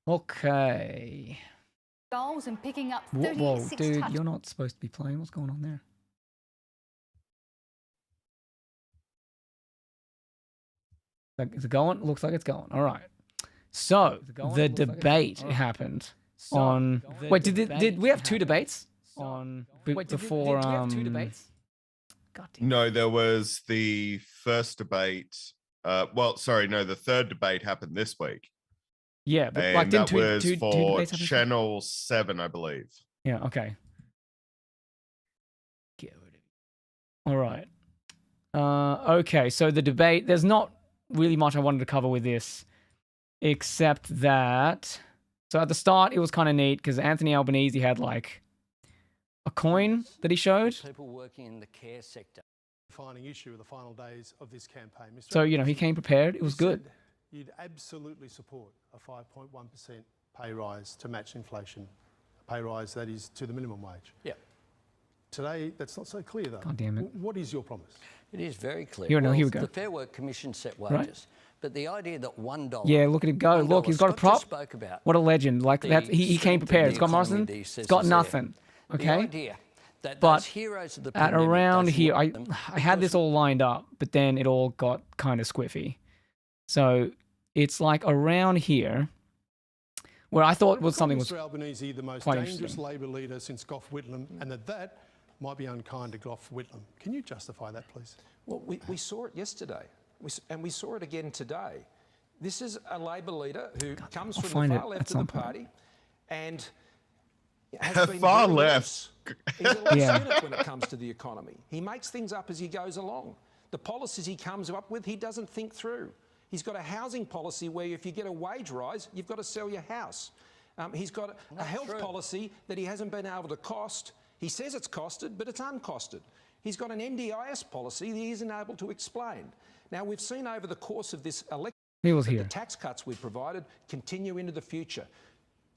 Okay. Goals and picking up Whoa, 36 dude, touchdowns. you're not supposed to be playing. What's going on there? Is it going? Looks like it's going. All right. So the debate happened on. Wait, did we have two debates on before? Did we have two debates? God damn. No, there was the first debate. Well, sorry, no, the third debate happened this week. Yeah, but And like didn't that was two for debates happen? Channel 7, I believe. Yeah. Okay. All right. Okay. So the debate. There's not really much I wanted to cover with this, except that. So at the start, it was kind of neat because Anthony Albanese had like a coin that he showed. People working in the care sector. Defining issue of the final days of this campaign. Mr. So he came prepared. It was good. You'd absolutely support a 5.1% pay rise to match inflation, a pay rise that is to the minimum wage. Yeah. Today, that's not so clear though. God damn it. What is your promise? It is very clear. Here we go. The Fair Work Commission set wages, right. but the idea that $1. Yeah, look at him go. Look, he's got a prop. Spoke about what a legend! Like that, he came prepared. It's got Morrison. It's got nothing. Okay. The idea that but those heroes of the at around here, I had had this all lined up, but then it all got kind of squiffy. So it's like around here, where I thought was something was Mr. Albanese, the most quite dangerous Labor leader since Goff Whitlam, and that might be unkind to Goff Whitlam. Can you justify that, please? Well, we saw it yesterday, and we saw it again today. This is a Labor leader who comes from the far left of the party and has been far very left. He's a left cynic when it comes to the economy. He makes things up as he goes along. The policies he comes up with, he doesn't think through. He's got a housing policy where if you get a wage rise, you've got to sell your house. He's got a health policy that he hasn't been able to cost. He says it's costed, but it's uncosted. He's got an NDIS policy that he isn't able to explain. Now, we've seen over the course of this election that the tax cuts we've provided continue into the future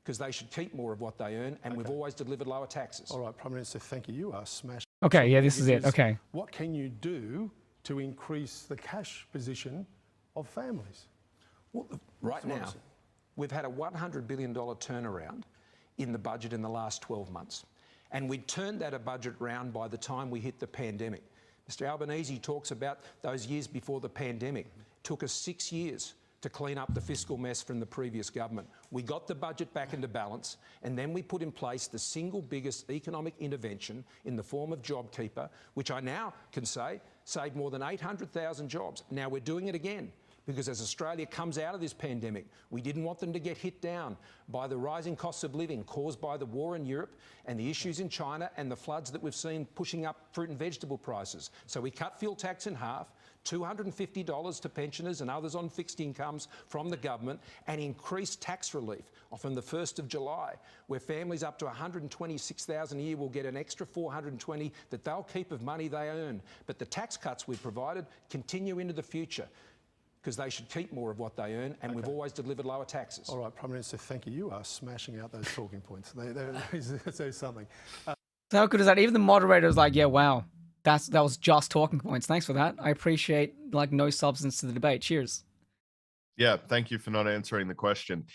because they should keep more of what they earn, and we've always delivered lower taxes. All right, Prime Minister, thank you. You are smashing. okay. Yeah, this is it. Okay. What can you do to increase the cash position of families? Well, right now, we've had a $100 billion turnaround in the budget in the last 12 months. And we'd turned that budget round by the time we hit the pandemic. Mr. Albanese talks about those years before the pandemic. It took us 6 years to clean up the fiscal mess from the previous government. We got the budget back into balance, and then we put in place the single biggest economic intervention in the form of JobKeeper, which I now can say saved more than 800,000 jobs. Now we're doing it again, because as Australia comes out of this pandemic, we didn't want them to get hit down by the rising costs of living caused by the war in Europe and the issues in China and the floods that we've seen pushing up fruit and vegetable prices. So we cut fuel tax in half, $250 to pensioners and others on fixed incomes from the government, and increased tax relief from the 1st of July, where families up to $126,000 a year will get an extra $420 that they'll keep of money they earn. But the tax cuts we've provided continue into the future, because they should keep more of what they earn, and we've always delivered lower taxes. All right, Prime Minister, thank you. You are smashing out those talking points. There's something. So how good is that? Even the moderator was like, "Yeah, wow, that was just talking points. Thanks for that. I appreciate like no substance to the debate. Cheers." Yeah, thank you for not answering the question.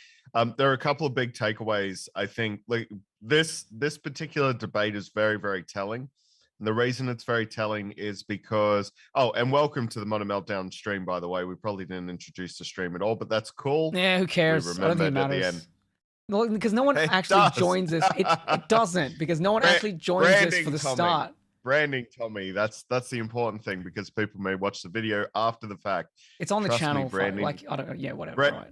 There are a couple of big takeaways. I think like this particular debate is very, very telling. And the reason it's very telling is because, and welcome to the Mono Meltdown stream, by the way. We probably didn't introduce the stream at all, but that's cool. Yeah, who cares? I don't think it matters. No, because no one actually joins us. It doesn't, because no one actually joins us for the start. Branding, Tommy. That's the important thing, because people may watch the video after the fact. It's on the channel. Branding, like, I don't know. Yeah, whatever. Right.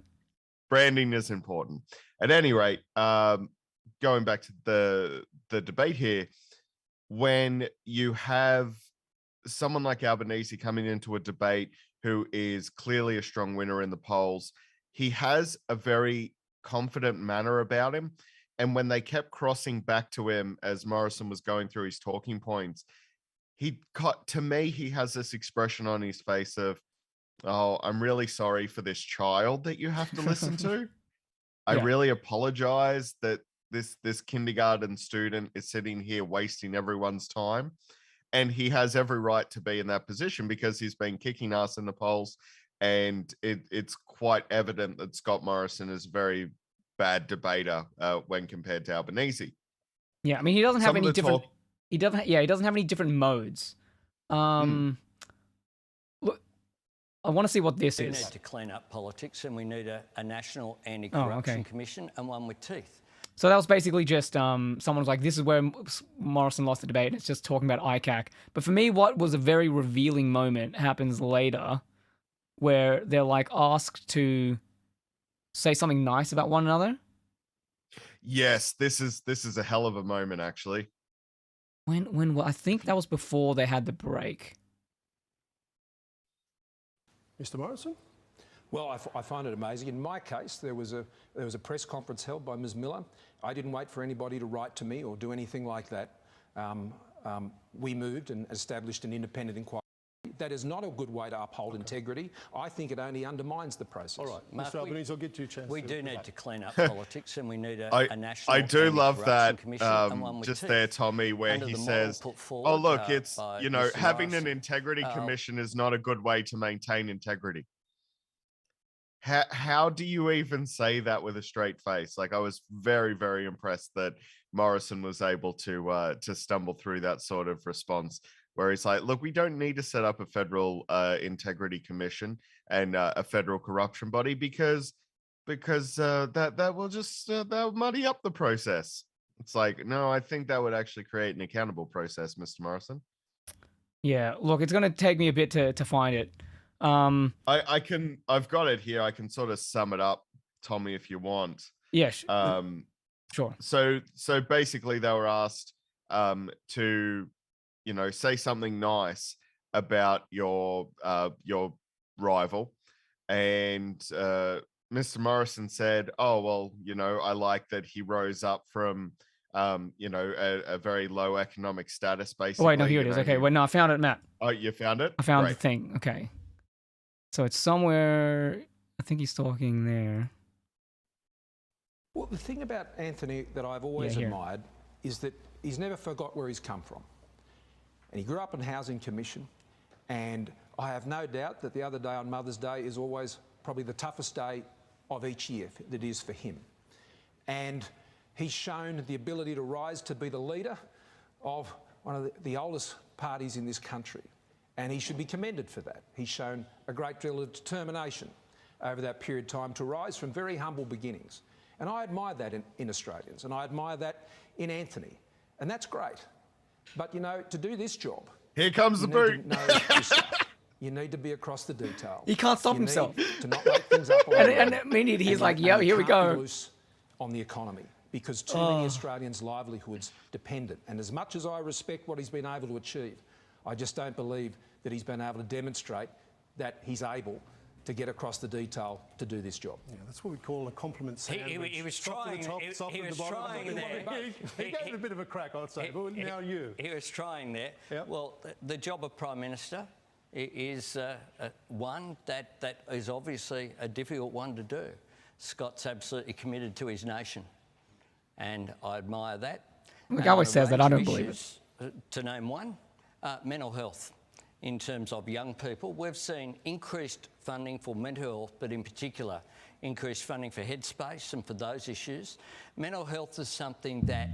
Branding is important. At any rate, going back to the debate here, when you have someone like Albanese coming into a debate who is clearly a strong winner in the polls, he has a very confident manner about him. And when they kept crossing back to him as Morrison was going through his talking points, to me, he has this expression on his face of, "Oh, I'm really sorry for this child that you have to listen to. I really apologize that this kindergarten student is sitting here wasting everyone's time." And he has every right to be in that position because he's been kicking us in the polls. And it's quite evident that Scott Morrison is very bad debater when compared to Albanese. Yeah, I mean, he doesn't have Some of any the different. talk- He doesn't. Yeah, he doesn't have any different modes. Look, I want to see what this We is. need to clean up politics, and we need a national anti-corruption okay. commission and one with teeth. So that was basically just someone was like, "This is where Morrison lost the debate." And it's just talking about ICAC. But for me, what was a very revealing moment happens later, where they're like asked to say something nice about one another. Yes, this is a hell of a moment, actually. When I think that was before they had the break. Mr. Morrison? Well, I find it amazing. In my case, there was a press conference held by Ms. Miller. I didn't wait for anybody to write to me or do anything like that. We moved and established an independent inquiry. That is not a good way to uphold integrity. I think it only undermines the process. All right, Mark, Mr. Albanese, I'll get you a chance. We to do need debate. to clean up politics, and we need a national I do love anti-corruption that commission and one with just teeth. there, Tommy, where Under he the model says, put forward, "Oh, look, it's by Mr. having an Morrison. integrity commission is not a good way to maintain integrity." How do you even say that with a straight face? Like, I was very, very impressed that Morrison was able to stumble through that sort of response, where he's like, "Look, we don't need to set up a federal integrity commission and a federal corruption body because that will just that'll muddy up the process." It's like, no, I think that would actually create an accountable process, Mr. Morrison. Yeah, look, it's gonna take me a bit to find it. I've got it here. I can sort of sum it up, Tommy, if you want. Yeah, sure. So basically they were asked to, say something nice about your rival, and Mr. Morrison said, "Oh, well, I like that he rose up from a very low economic status, basically." Oh, wait, no, here it is. Okay, wait, no, I found it, Matt. Oh, you found it? I found the Great. thing. Okay. So it's somewhere, I think he's talking there. Well, the thing about Anthony that I've always here. admired is that he's never forgot where he's come from. And he grew up in Housing Commission, and I have no doubt that the other day on Mother's Day is always probably the toughest day of each year that is for him. And he's shown the ability to rise to be the leader of one of the oldest parties in this country. And he should be commended for that. He's shown a great deal of determination over that period of time to rise from very humble beginnings. And I admire that in Australians, and I admire that in Anthony. And that's great. But, to do this job... Here comes the boot. You need to know your stuff. You need to be across the detail. He can't stop You himself. need to not make things up on the And way. I mean, he's And like, you- "Yo, and you here we can't be go." loose on the economy, because too many Australians' livelihoods depend it. And as much as I respect what he's been able to achieve, I just don't believe that he's been able to demonstrate that he's able to get across the detail to do this job. Yeah, that's what we call a compliment sandwich. He was Soft at the trying- top, soft he at the was bottom. trying there. He gave it a bit of a crack, I'd say. But now you. He was trying there. Yep. Well, the job of Prime Minister is one that is obviously a difficult one to do. Scott's absolutely committed to his nation, and I admire that. He always says that. I don't believe it. Issues, to name one, mental health. In terms of young people, we've seen increased funding for mental health, but in particular, increased funding for Headspace and for those issues. Mental health is something that,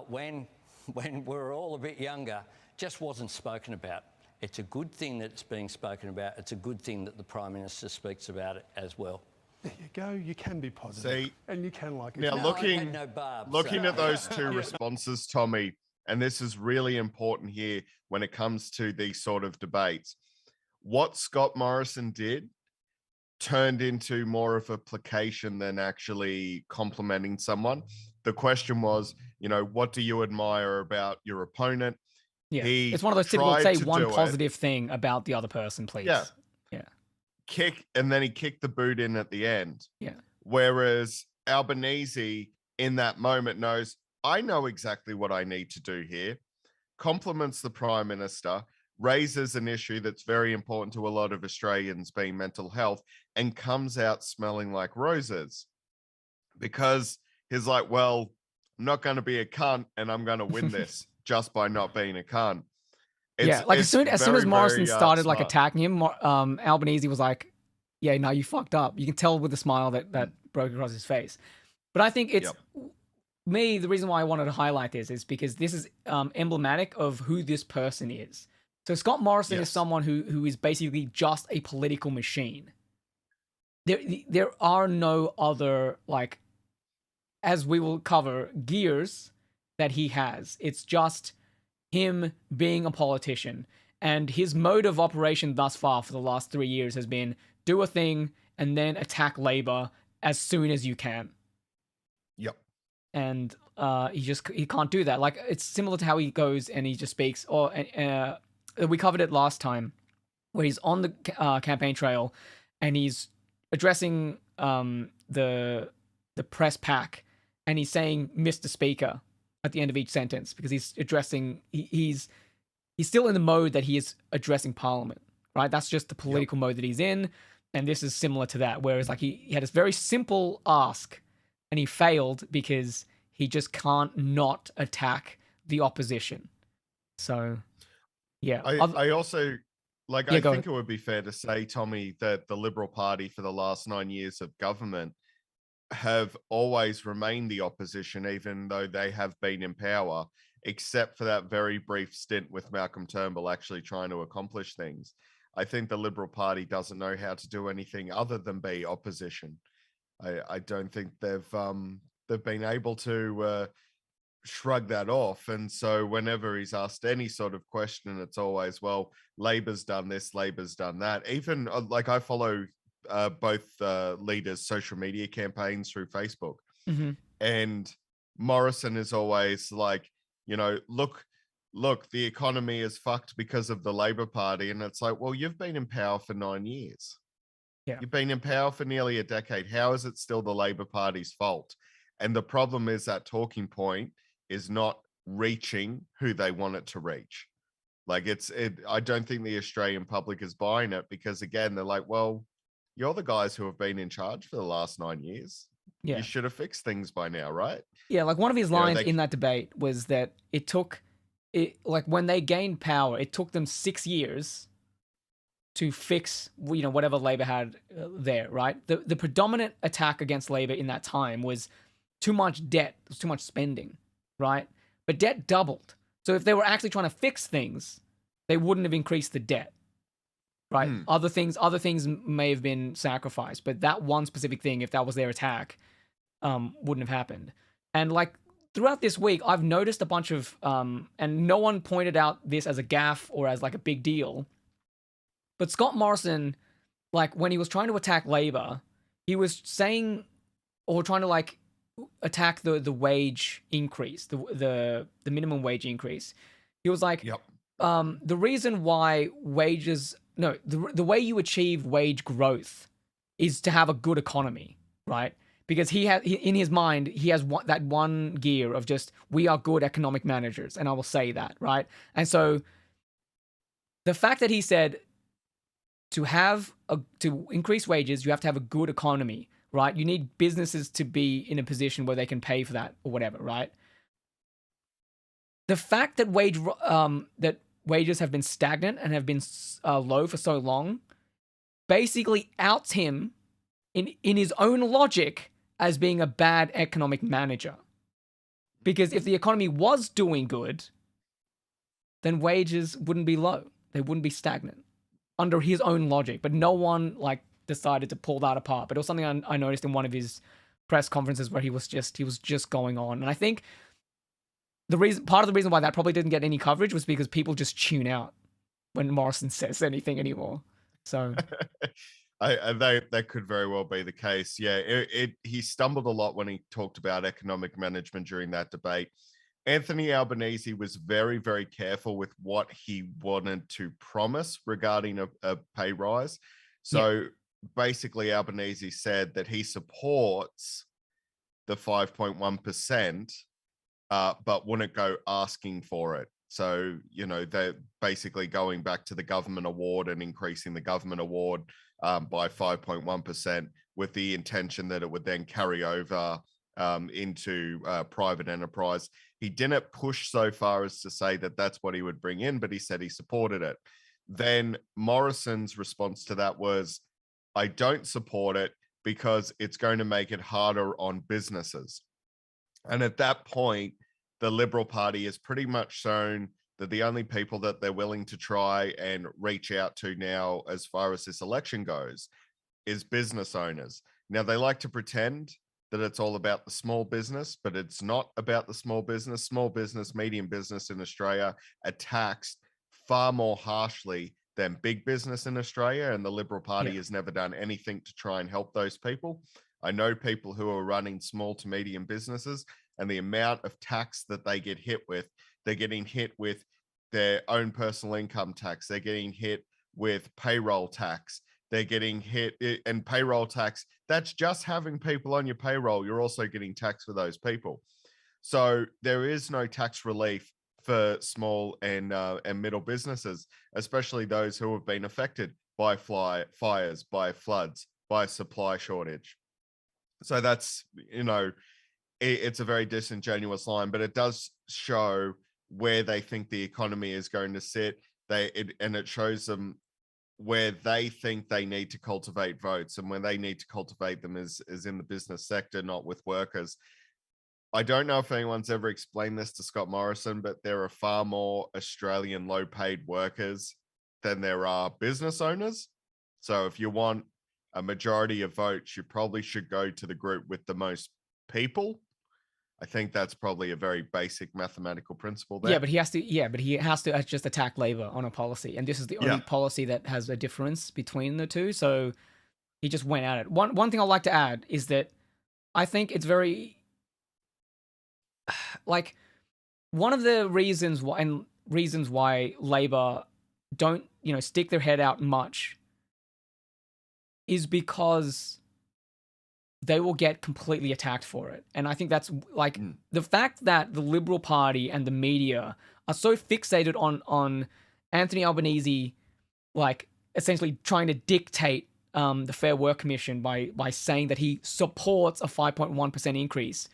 when we were all a bit younger, just wasn't spoken about. It's a good thing that it's being spoken about. It's a good thing that the Prime Minister speaks about it as well. There you go. You can be positive. See, and you can like it. now No, I looking had no barbs, looking so- at those two responses, Tommy, and this is really important here when it comes to these sort of debates. What Scott Morrison did turned into more of a placation than actually complimenting someone. The question was, what do you admire about your opponent? Yeah, He it's one of those typical tried say to one do it. positive thing about the other person, please. Yeah. Yeah. And then he kicked the boot in at the end. Yeah. Whereas Albanese in that moment knows, I know exactly what I need to do here, compliments the Prime Minister, raises an issue that's very important to a lot of Australians, being mental health, and comes out smelling like roses. Because he's like, well, I'm not going to be a cunt, and I'm going to win this just by not being a cunt. Yeah, like as soon as very, Morrison very, started like smart. attacking him, Albanese was like, "Yeah, no, you fucked up." You can tell with the smile that broke across his face. But I think it's Yep. me. The reason why I wanted to highlight this is because this is emblematic of who this person is. So Scott Morrison is Yes. someone who is basically just a political machine. There are no other, like, as we will cover, gears that he has. It's just him being a politician. And his mode of operation thus far for the last 3 years has been do a thing and then attack Labour as soon as you can. Yep. And he can't do that. Like, it's similar to how he goes and he just speaks. Or we covered it last time, where he's on the campaign trail and he's addressing the press pack, and he's saying Mr. Speaker at the end of each sentence because he's addressing. He's still in the mode that he is addressing Parliament, right? That's just the political mode that he's in, and this is similar to that. Whereas, like, he had this very simple ask, and he failed because he just can't not attack the opposition. So, yeah. I also, like, Yeah, I go think ahead. it would be fair to say, Tommy, that the Liberal Party for the last 9 years of government have always remained the opposition, even though they have been in power, except for that very brief stint with Malcolm Turnbull actually trying to accomplish things. I think the Liberal Party doesn't know how to do anything other than be opposition. I don't think they've been able to shrug that off. And so whenever he's asked any sort of question, it's always, well, Labor's done this, Labor's done that. Even like, I follow both leaders' social media campaigns through Facebook. Mm-hmm. And Morrison is always like, look, the economy is fucked because of the Labor Party. And it's like, well, you've been in power for 9 years. Yeah. You've been in power for nearly a decade. How is it still the Labor Party's fault? And the problem is that talking point is not reaching who they want it to reach. Like, I don't think the Australian public is buying it because, again, they're like, well, you're the guys who have been in charge for the last 9 years. Yeah. You should have fixed things by now, right? Yeah, like one of his You know, lines they- in that debate was that like when they gained power, it took them 6 years to fix, whatever Labor had there, right? The predominant attack against Labor in that time was too much debt, it was too much spending, right? But debt doubled. So if they were actually trying to fix things, they wouldn't have increased the debt, right? Other things may have been sacrificed, but that one specific thing, if that was their attack, wouldn't have happened. And like throughout this week, I've noticed a bunch of, and no one pointed out this as a gaffe or as like a big deal, but Scott Morrison, like when he was trying to attack Labor, he was saying, or trying to like attack the wage increase, the minimum wage increase. He was like, Yep. The reason why the way you achieve wage growth is to have a good economy, right? Because in his mind, he has that one gear of just, we are good economic managers, and I will say that, right? And so the fact that he said to increase wages, you have to have a good economy, right? You need businesses to be in a position where they can pay for that or whatever, right? The fact that wages have been stagnant and have been low for so long basically outs him in his own logic as being a bad economic manager. Because if the economy was doing good, then wages wouldn't be low. They wouldn't be stagnant under his own logic. But no one like decided to pull that apart. But it was something I noticed in one of his press conferences where he was just going on. And I think part of the reason why that probably didn't get any coverage was because people just tune out when Morrison says anything anymore. So that could very well be the case. Yeah, he stumbled a lot when he talked about economic management during that debate. Anthony Albanese was very, very careful with what he wanted to promise regarding a pay rise. So basically, Albanese said that he supports the 5.1%, but wouldn't go asking for it. So, they're basically going back to the government award and increasing the government award by 5.1% with the intention that it would then carry over into private enterprise. He didn't push so far as to say that that's what he would bring in, but he said he supported it. Then Morrison's response to that was, I don't support it because it's going to make it harder on businesses. And at that point, the Liberal Party has pretty much shown that the only people that they're willing to try and reach out to now, as far as this election goes, is business owners. Now, they like to pretend that it's all about the small business, but it's not about the small business. Small business, medium business in Australia are taxed far more harshly than big business in Australia, and the Liberal Party has never done anything to try and help those people. I know people who are running small to medium businesses, and the amount of tax that they get hit with, they're getting hit with their own personal income tax. They're getting hit with payroll tax. They're getting hit, and payroll tax, that's just having people on your payroll. You're also getting taxed for those people. So there is no tax relief for small and middle businesses, especially those who have been affected by fires, by floods, by supply shortage. So that's, it's a very disingenuous line, but it does show where they think the economy is going to sit. And it shows them where they think they need to cultivate votes, and when they need to cultivate them is in the business sector, not with workers. I don't know if anyone's ever explained this to Scott Morrison, but there are far more Australian low-paid workers than there are business owners. So if you want a majority of votes, you probably should go to the group with the most people. I think that's probably a very basic mathematical principle there. Yeah, but he has to. Yeah, but he has to just attack Labor on a policy, and this is the only policy that has a difference between the two. So he just went at it. One thing I'd like to add is that I think it's very like one of the reasons why Labor don't stick their head out much is because they will get completely attacked for it. And I think that's like the fact that the Liberal Party and the media are so fixated on Anthony Albanese, like essentially trying to dictate the Fair Work Commission by saying that he supports a 5.1% increase,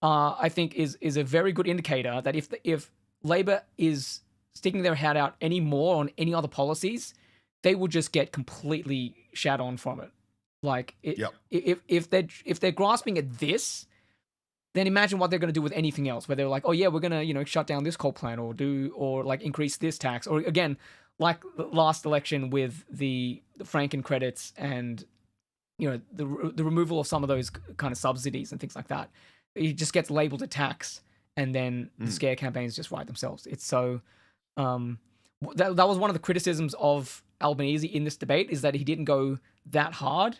I think is a very good indicator that if Labor is sticking their head out any more on any other policies, they will just get completely shat on from it. Like, if they're grasping at this, then imagine what they're going to do with anything else. Where they're like, oh yeah, we're going to shut down this coal plant or like increase this tax, or again, like the last election with the Franken credits and the removal of some of those kind of subsidies and things like that. It just gets labeled a tax, and then the scare campaigns just write themselves. It's so that was one of the criticisms of Albanese in this debate, is that he didn't go that hard.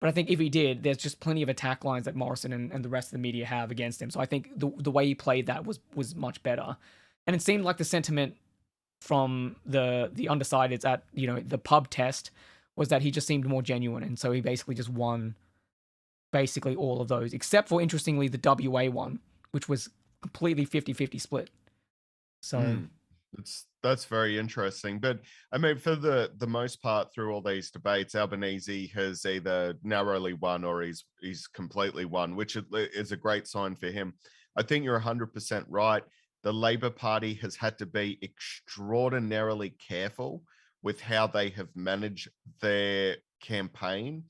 But I think if he did, there's just plenty of attack lines that Morrison and the rest of the media have against him. So I think the way he played that was much better. And it seemed like the sentiment from the undecideds at the pub test was that he just seemed more genuine, and so he basically just won basically all of those, except for, interestingly, the WA one, which was completely 50-50 split. So that's very interesting. But I mean, for the most part, through all these debates, Albanese has either narrowly won or he's completely won, which is a great sign for him. I think you're 100% right. The Labor Party has had to be extraordinarily careful with how they have managed their campaign,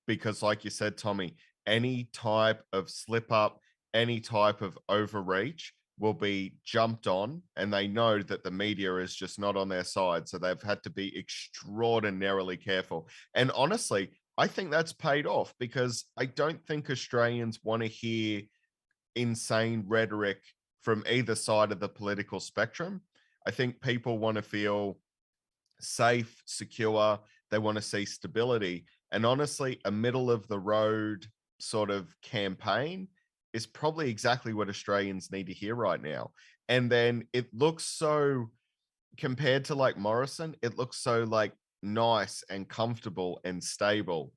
because like you said, Tommy, any type of slip up, any type of overreach will be jumped on, and they know that the media is just not on their side. So they've had to be extraordinarily careful. And honestly, I think that's paid off, because I don't think Australians want to hear insane rhetoric from either side of the political spectrum. I think people want to feel safe, secure. They want to see stability. And honestly, a middle of the road sort of campaign is probably exactly what Australians need to hear right now. And then it looks so, compared to like Morrison, it looks so like nice and comfortable and stable.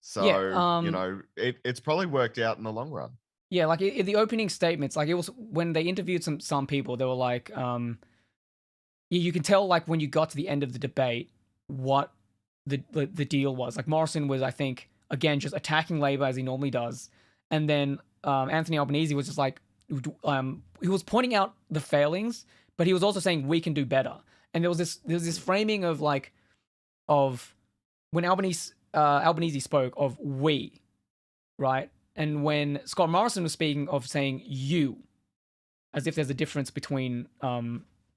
So, it's probably worked out in the long run. Yeah, like in the opening statements, like it was when they interviewed some people, they were like, you can tell like when you got to the end of the debate what the deal was. Like Morrison was, I think, again, just attacking Labor as he normally does. And then Anthony Albanese was just like, he was pointing out the failings, but he was also saying we can do better. And there was this framing of when Albanese Albanese spoke of we, right? And when Scott Morrison was speaking of saying you, as if there's a difference between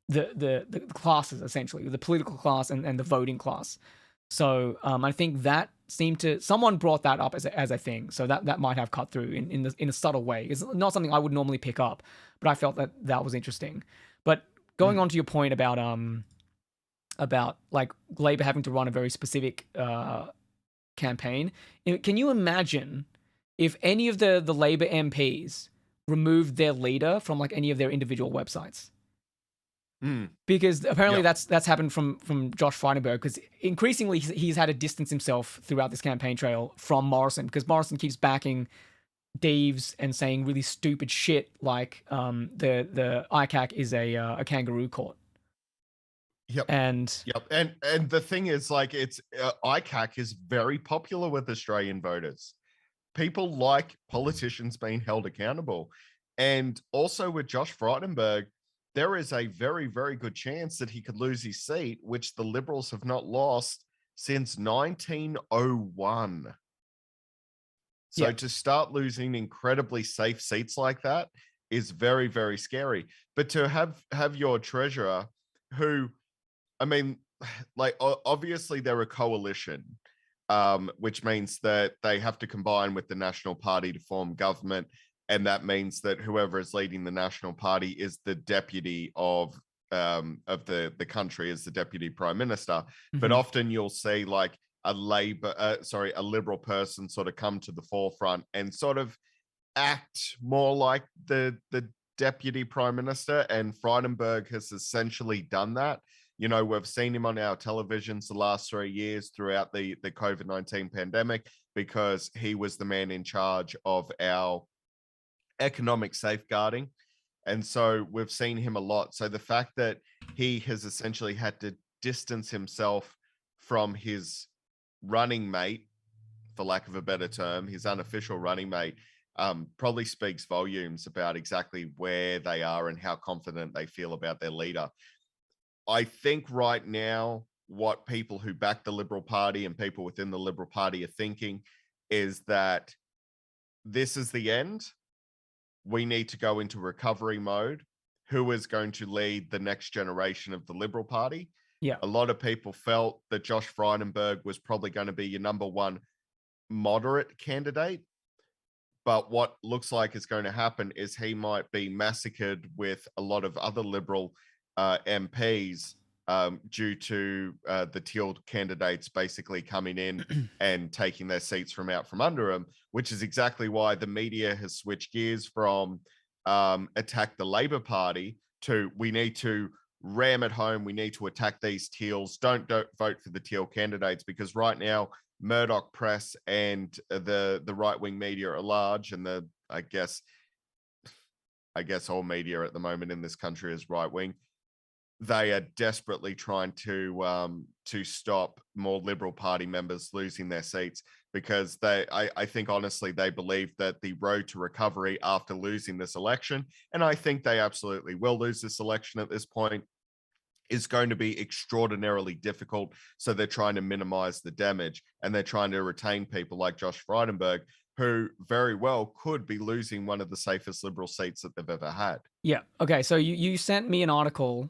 the classes, essentially, the political class and the voting class. So I think that seemed to, someone brought that up as a thing. So that might have cut through in a subtle way. It's not something I would normally pick up, but I felt that was interesting. But going on to your point about like Labour having to run a very specific campaign, can you imagine if any of the Labour MPs removed their leader from like any of their individual websites? Because apparently that's happened from Josh Frydenberg, because increasingly he's had to distance himself throughout this campaign trail from Morrison, because Morrison keeps backing Deves and saying really stupid shit like the ICAC is a kangaroo court. Yep. And the thing is, like, it's ICAC is very popular with Australian voters. People like politicians being held accountable. And also with Josh Frydenberg, there is a very, very good chance that he could lose his seat, which the Liberals have not lost since 1901. So to start losing incredibly safe seats like that is very, very scary. But to have your treasurer, who, I mean, like, obviously they're a coalition, which means that they have to combine with the National Party to form government. And that means that whoever is leading the National Party is the deputy of the country, is the deputy prime minister. But often you'll see like a Liberal person sort of come to the forefront and sort of act more like the deputy prime minister. And Frydenberg has essentially done that. You know, we've seen him on our televisions the last 3 years throughout the COVID-19 pandemic, because he was the man in charge of our economic safeguarding. And so we've seen him a lot. So the fact that he has essentially had to distance himself from his running mate, for lack of a better term, his unofficial running mate, probably speaks volumes about exactly where they are and how confident they feel about their leader. I think right now, what people who back the Liberal Party and people within the Liberal Party are thinking is that this is the end. We need to go into recovery mode. Who is going to lead the next generation of the Liberal Party? Yeah. A lot of people felt that Josh Frydenberg was probably going to be your number one moderate candidate. But what looks like is going to happen is he might be massacred with a lot of other Liberal MPs due to the Teal candidates basically coming in and taking their seats from under him, which is exactly why the media has switched gears from attack the Labor Party to we need to ram it home. We need to attack these Teals. Don't vote for the Teal candidates, because right now Murdoch press and the right-wing media are large, and I guess all media at the moment in this country is right-wing. They are desperately trying to stop more Liberal Party members losing their seats, because I think honestly they believe that the road to recovery after losing this election, and I think they absolutely will lose this election at this point, is going to be extraordinarily difficult. So they're trying to minimize the damage, and they're trying to retain people like Josh Frydenberg, who very well could be losing one of the safest Liberal seats that they've ever had. Yeah. Okay. So you sent me an article,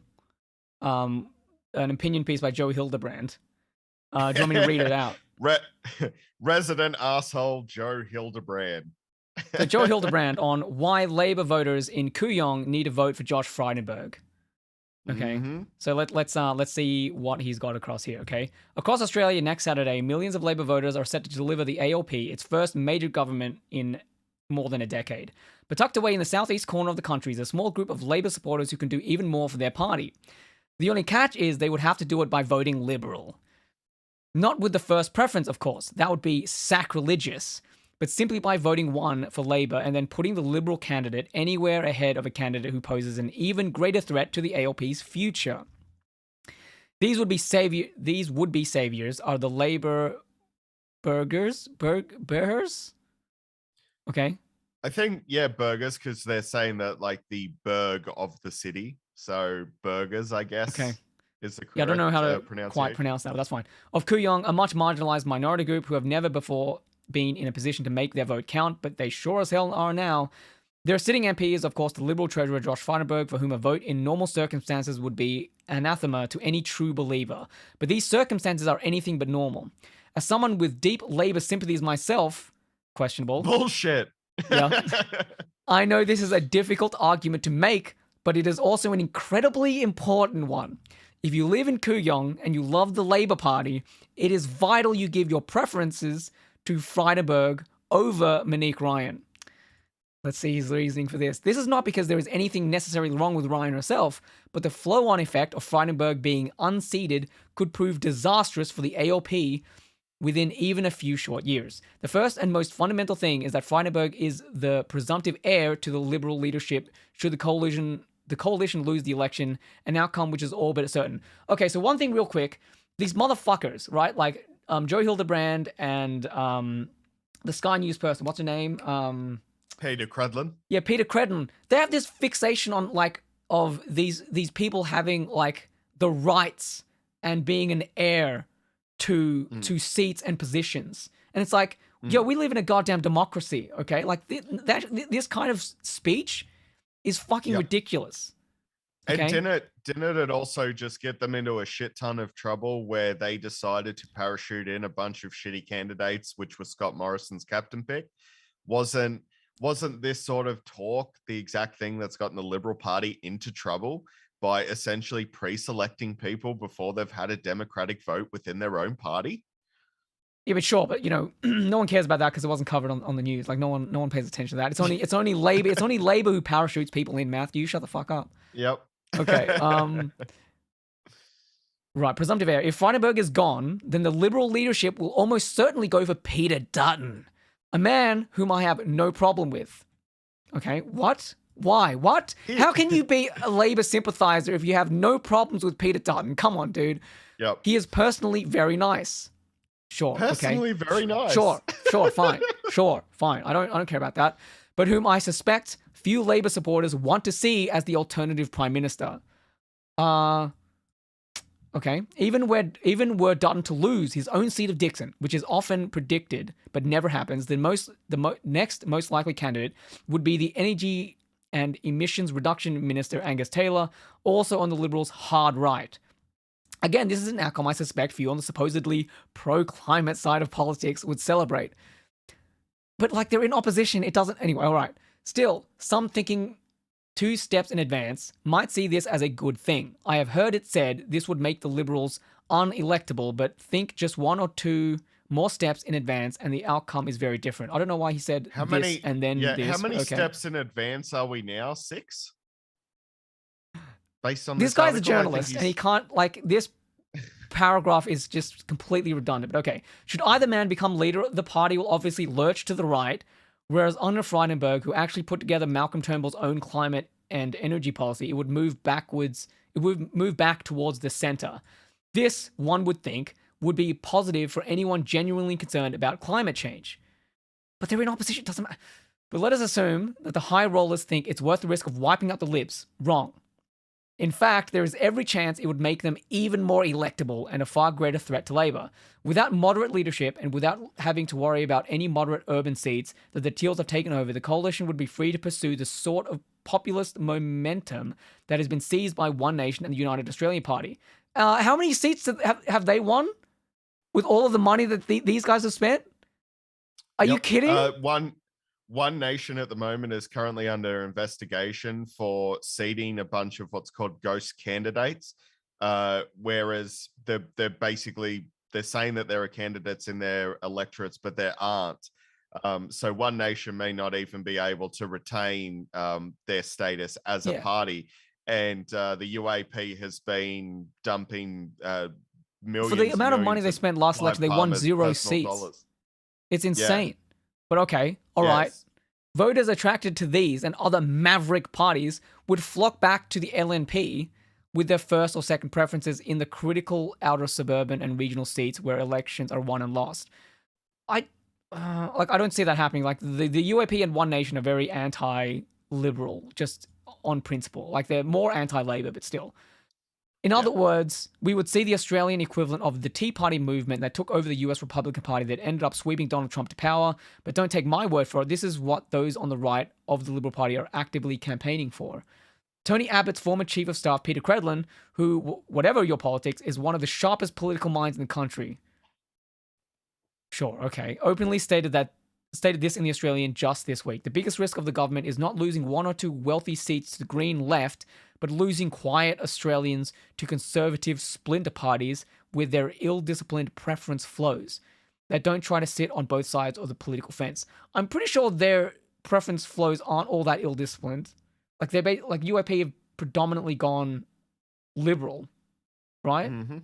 an opinion piece by Joe Hildebrand. Do you want me to read it out? Resident asshole Joe Hildebrand. So Joe Hildebrand on why Labour voters in Kooyong need to vote for Josh Frydenberg. Okay, so let's see what he's got across here. Okay, across Australia next Saturday, millions of Labor voters are set to deliver the ALP, its first major government in more than a decade. But tucked away in the southeast corner of the country is a small group of Labor supporters who can do even more for their party. The only catch is they would have to do it by voting Liberal. Not with the first preference, of course. That would be sacrilegious. But simply by voting one for Labour and then putting the Liberal candidate anywhere ahead of a candidate who poses an even greater threat to the ALP's future. These would be saviors are the Labour burgers? Okay. I think, burgers, because they're saying that like the burg of the city. So burgers, I guess. Okay. is the correct Yeah, I don't know how to quite pronunciation. pronounce that, but that's fine. Of Kooyong, a much marginalized minority group who have never before been in a position to make their vote count, but they sure as hell are now. Their sitting MP is, of course, the Liberal Treasurer Josh Frydenberg, for whom a vote in normal circumstances would be anathema to any true believer. But these circumstances are anything but normal. As someone with deep Labour sympathies myself, questionable, Bullshit. yeah, I know this is a difficult argument to make, but it is also an incredibly important one. If you live in Kooyong and you love the Labour Party, it is vital you give your preferences to Frydenberg over Monique Ryan. Let's see his reasoning for this. This is not because there is anything necessarily wrong with Ryan herself, but the flow-on effect of Frydenberg being unseated could prove disastrous for the ALP within even a few short years. The first and most fundamental thing is that Frydenberg is the presumptive heir to the Liberal leadership should the coalition lose the election, an outcome which is all but certain. Okay, so one thing real quick. These motherfuckers, right? Like Joe Hildebrand and the Sky News person, what's her name? Peter Credlin. Yeah, Peter Credlin. They have this fixation on of these people having the rights and being an heir to seats and positions. And it's like, yo, we live in a goddamn democracy, okay? Like this kind of speech is fucking ridiculous. Okay? And didn't it also just get them into a shit ton of trouble where they decided to parachute in a bunch of shitty candidates, which was Scott Morrison's captain pick? Wasn't this sort of talk the exact thing that's gotten the Liberal Party into trouble by essentially pre-selecting people before they've had a democratic vote within their own party? Yeah, but sure, but no one cares about that because it wasn't covered on the news. Like no one pays attention to that. It's only Labor. It's only Labor who parachutes people in. Matthew, shut the fuck up. Yep. Okay. Right, presumptive heir. If Frydenberg is gone, then the Liberal leadership will almost certainly go for Peter Dutton, a man whom I have no problem with. Okay, what? Why? What? How can you be a Labour sympathiser if you have no problems with Peter Dutton? Come on, dude. Yep. He is personally very nice. Sure. Personally very nice. Sure, fine. Sure, fine. I don't care about that. But whom I suspect few Labour supporters want to see as the alternative Prime Minister. Okay. Even were Dutton to lose his own seat of Dixon, which is often predicted but never happens, then the next most likely candidate would be the Energy and Emissions Reduction Minister Angus Taylor, also on the Liberals' hard right. Again, this is an outcome I suspect few on the supposedly pro-climate side of politics would celebrate. But they're in opposition, it doesn't... Anyway, all right. Still, some thinking 2 steps in advance might see this as a good thing. I have heard it said this would make the Liberals unelectable, but think just 1 or 2 more steps in advance and the outcome is very different. I don't know why he said this and then this. How many steps in advance are we now? 6? Based on this guy's a journalist and he can't, this paragraph is just completely redundant. But okay, should either man become leader, the party will obviously lurch to the right, whereas under Frydenberg, who actually put together Malcolm Turnbull's own climate and energy policy, it would move backwards. It would move back towards the center. This, one would think, would be positive for anyone genuinely concerned about climate change. But they're in opposition, it doesn't matter. But let us assume that the high rollers think it's worth the risk of wiping out the Libs. Wrong. In fact, there is every chance it would make them even more electable and a far greater threat to Labour. Without moderate leadership and without having to worry about any moderate urban seats that the Teals have taken over, the coalition would be free to pursue the sort of populist momentum that has been seized by One Nation and the United Australian Party. How many seats have they won with all of the money that these guys have spent? Are you kidding? One Nation at the moment is currently under investigation for seeding a bunch of what's called ghost candidates, whereas they're saying that there are candidates in their electorates, but there aren't. So One Nation may not even be able to retain their status as a party. And the UAP has been dumping millions. For the amount of money they spent last election, they won 0 seats. Dollars. It's insane. Yeah. But okay, all right. Voters attracted to these and other maverick parties would flock back to the LNP with their first or second preferences in the critical outer suburban and regional seats where elections are won and lost. I don't see that happening. The UAP and One Nation are very anti-liberal, just on principle. They're more anti-Labor, but still. In other words, we would see the Australian equivalent of the Tea Party movement that took over the US Republican Party that ended up sweeping Donald Trump to power. But don't take my word for it. This is what those on the right of the Liberal Party are actively campaigning for. Tony Abbott's former chief of staff, Peter Credlin, who, whatever your politics, is one of the sharpest political minds in the country. Sure, okay. Openly stated this in the Australian just this week. The biggest risk of the government is not losing one or two wealthy seats to the Green left, but losing quiet Australians to conservative splinter parties with their ill-disciplined preference flows that don't try to sit on both sides of the political fence. I'm pretty sure their preference flows aren't all that ill-disciplined. Like UAP have predominantly gone liberal, right? Mm-hmm.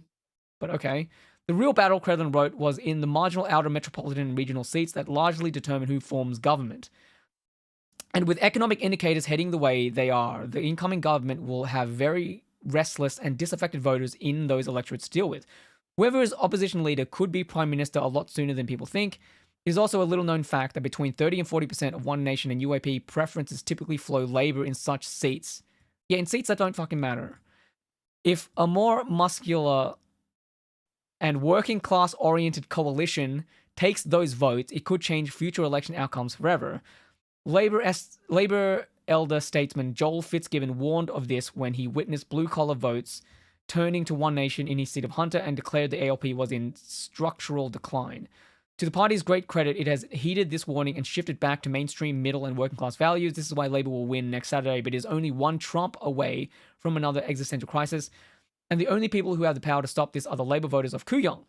But okay. The real battle, Credlin wrote, was in the marginal outer metropolitan and regional seats that largely determine who forms government. And with economic indicators heading the way they are, the incoming government will have very restless and disaffected voters in those electorates to deal with. Whoever is opposition leader could be prime minister a lot sooner than people think. It is also a little known fact that between 30 and 40% of One Nation and UAP preferences typically flow Labour in such seats. Yeah, in seats that don't fucking matter. If a more muscular and working class oriented coalition takes those votes, it could change future election outcomes forever. Labour elder statesman Joel Fitzgibbon warned of this when he witnessed blue-collar votes turning to One Nation in his seat of Hunter and declared the ALP was in structural decline. To the party's great credit, it has heeded this warning and shifted back to mainstream middle and working class values. This is why Labour will win next Saturday, but is only one Trump away from another existential crisis. And the only people who have the power to stop this are the Labour voters of Kooyong,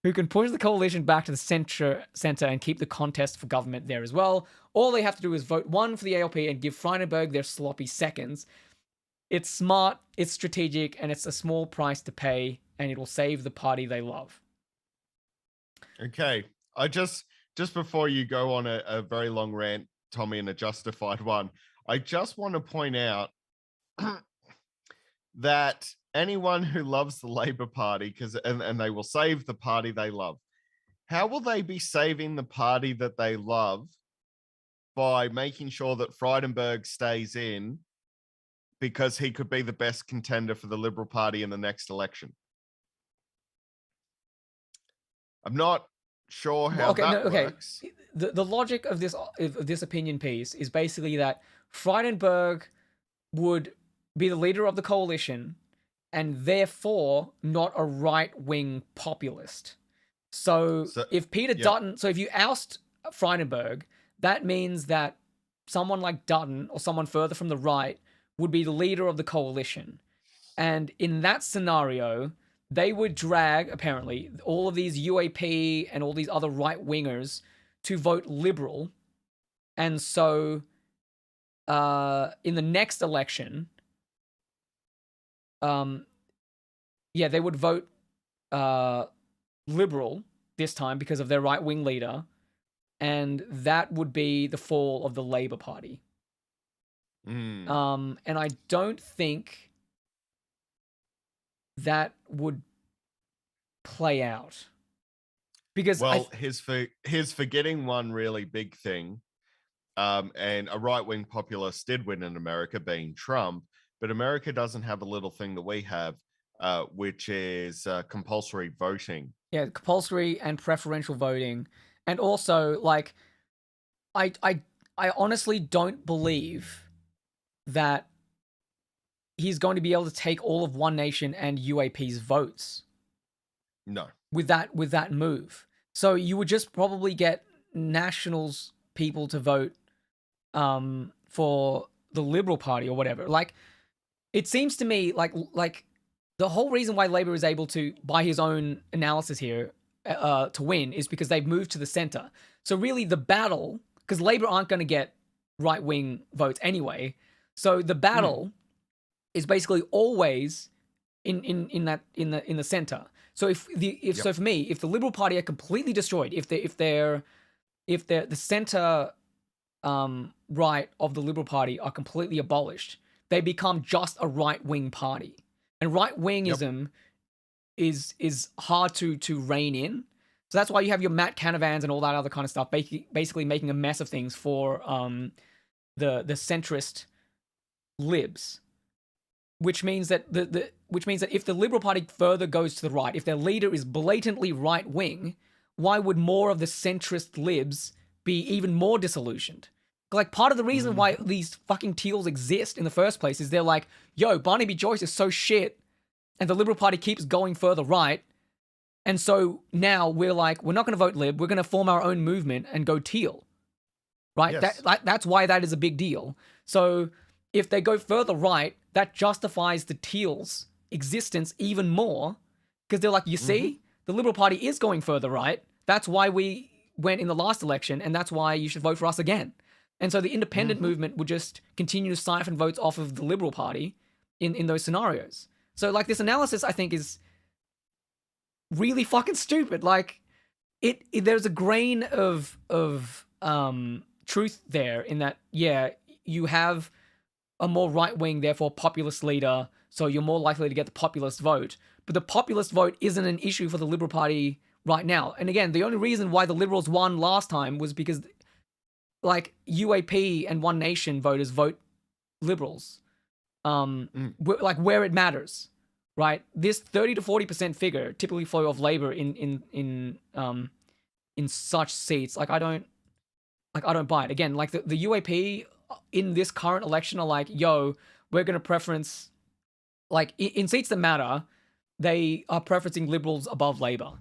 who can push the coalition back to the centre and keep the contest for government there as well. All they have to do is vote one for the ALP and give Frydenberg their sloppy seconds. It's smart, it's strategic, and it's a small price to pay, and it will save the party they love. Okay. I just before you go on a very long rant, Tommy, and a justified one, I just want to point out that anyone who loves the Labour Party, and they will save the party they love, how will they be saving the party that they love by making sure that Frydenberg stays in because he could be the best contender for the Liberal Party in the next election? I'm not sure how works. The logic of this opinion piece is basically that Frydenberg would be the leader of the coalition and therefore not a right-wing populist. So if Peter Dutton, so if you oust Frydenberg, that means that someone like Dutton or someone further from the right would be the leader of the coalition. And in that scenario, they would drag, apparently, all of these UAP and all these other right-wingers to vote Liberal. And so in the next election, they would vote Liberal this time because of their right-wing leader. And that would be the fall of the Labour Party. And I don't think that would play out because he's forgetting one really big thing, and a right-wing populist did win in America, being Trump, but America doesn't have a little thing that we have, which is compulsory voting. Yeah, compulsory and preferential voting. And also, like, I honestly don't believe that he's going to be able to take all of One Nation and UAP's votes. No. With that move. So you would just probably get Nationals people to vote for the Liberal Party or whatever. Like, it seems to me like the whole reason why Labour is able to, by his own analysis here, to win is because they've moved to the centre. So really the battle, because Labour aren't going to get right-wing votes anyway, so the battle is basically always in the centre. So so for me, if the Liberal Party are completely destroyed, if the centre right of the Liberal Party are completely abolished, they become just a right-wing party. And right-wingism is hard to rein in. So that's why you have your Matt Canavans and all that other kind of stuff, basically making a mess of things for the centrist libs, which means that which means that if the Liberal Party further goes to the right, if their leader is blatantly right wing, why would more of the centrist libs be even more disillusioned? Like, part of the reason why these fucking teals exist in the first place is they're like, yo, Barnaby Joyce is so shit, and the Liberal Party keeps going further right, and so now we're like, we're not going to vote Lib, we're going to form our own movement and go teal, right? Yes. That's why that is a big deal. So if they go further right, that justifies the teals' existence even more, because they're like, you see, the Liberal Party is going further right. That's why we went in the last election, and that's why you should vote for us again. And so the independent movement would just continue to siphon votes off of the Liberal Party in those scenarios. So, like, this analysis, I think, is really fucking stupid. Like, there's a grain of truth there in that, yeah, you have a more right-wing, therefore populist leader, so you're more likely to get the populist vote. But the populist vote isn't an issue for the Liberal Party right now. And again, the only reason why the Liberals won last time was because, like, UAP and One Nation voters vote Liberals. Like, where it matters, right? This 30 to 40% figure typically flow of Labor in such seats. Like, I don't buy it. Again, like, the UAP in this current election are like, yo, we're going to preference, like, in seats that matter, they are preferencing Liberals above Labor.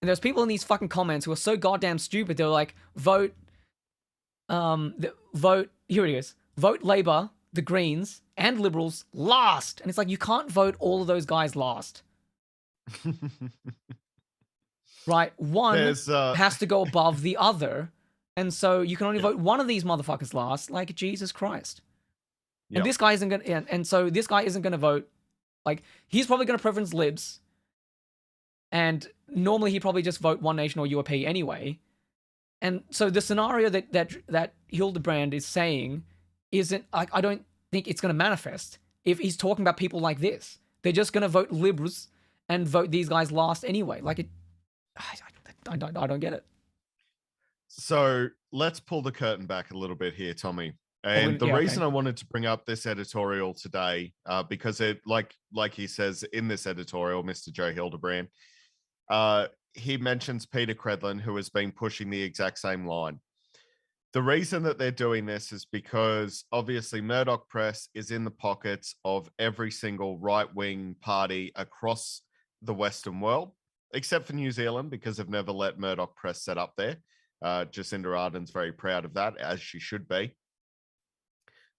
And there's people in these fucking comments who are so goddamn stupid. They're like, vote, here it is, vote Labor, the Greens, and Liberals last. And it's like, you can't vote all of those guys last. Right? One has to go above the other. And so you can only vote one of these motherfuckers last. Like, Jesus Christ. And this guy isn't going to, and so this guy isn't going to vote. Like, he's probably going to preference Libs. And normally he'd probably just vote One Nation or UAP anyway. And so the scenario that Hildebrand is saying isn't, I don't think it's going to manifest if he's talking about people like this. They're just going to vote Liberals and vote these guys last anyway. Like, I don't get it. So let's pull the curtain back a little bit here, Tommy. And the reason I wanted to bring up this editorial today, because it, like he says in this editorial, Mr. Joe Hildebrand, he mentions Peter Credlin, who has been pushing the exact same line. The reason that they're doing this is because obviously Murdoch Press is in the pockets of every single right-wing party across the Western world, except for New Zealand, because they've never let Murdoch Press set up there. Jacinda Ardern's very proud of that, as she should be.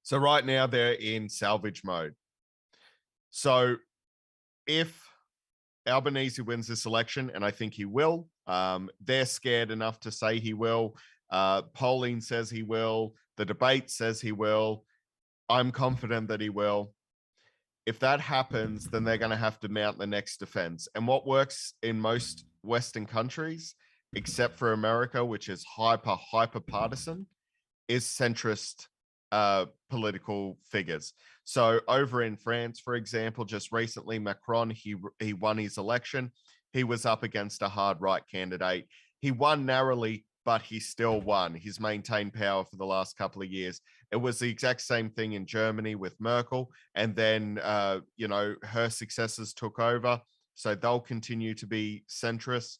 So right now they're in salvage mode. So if Albanese wins this election, and I think he will, they're scared enough to say he will. Polling says he will. The debate says he will. I'm confident that he will. If that happens, then they're going to have to mount the next defense. And what works in most Western countries, except for America, which is hyper partisan, is centrist political figures. So over in France, for example, just recently, Macron, he won his election. He was up against a hard right candidate. He won narrowly, but he still won. He's maintained power for the last couple of years. It was the exact same thing in Germany with Merkel. And then, her successors took over. So they'll continue to be centrist.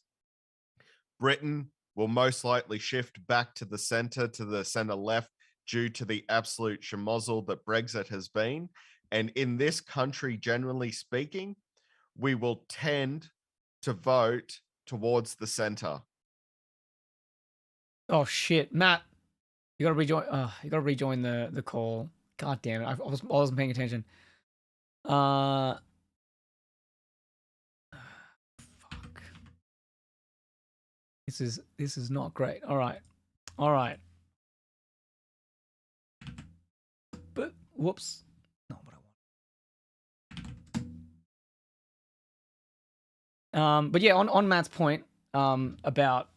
Britain will most likely shift back to the center left, due to the absolute schmozzle that Brexit has been. And in this country, generally speaking, we will tend to vote towards the center. Oh shit, Matt, you gotta rejoin. You gotta rejoin the call. God damn it, I wasn't paying attention. Fuck. This is not great. All right. But whoops, not what I want. But yeah, on Matt's point, about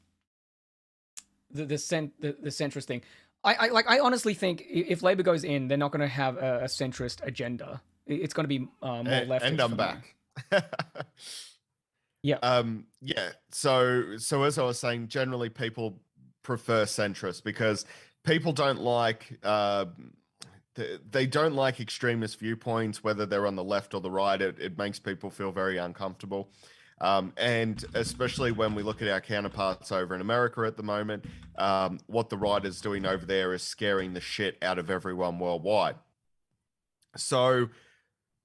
the centrist thing, I honestly think if Labor goes in, they're not going to have a centrist agenda. It's going to be more left. And I'm back. Yeah. Yeah. So as I was saying, generally people prefer centrist because people don't like they don't like extremist viewpoints, whether they're on the left or the right. It makes people feel very uncomfortable. And especially when we look at our counterparts over in America at the moment, what the right is doing over there is scaring the shit out of everyone worldwide. So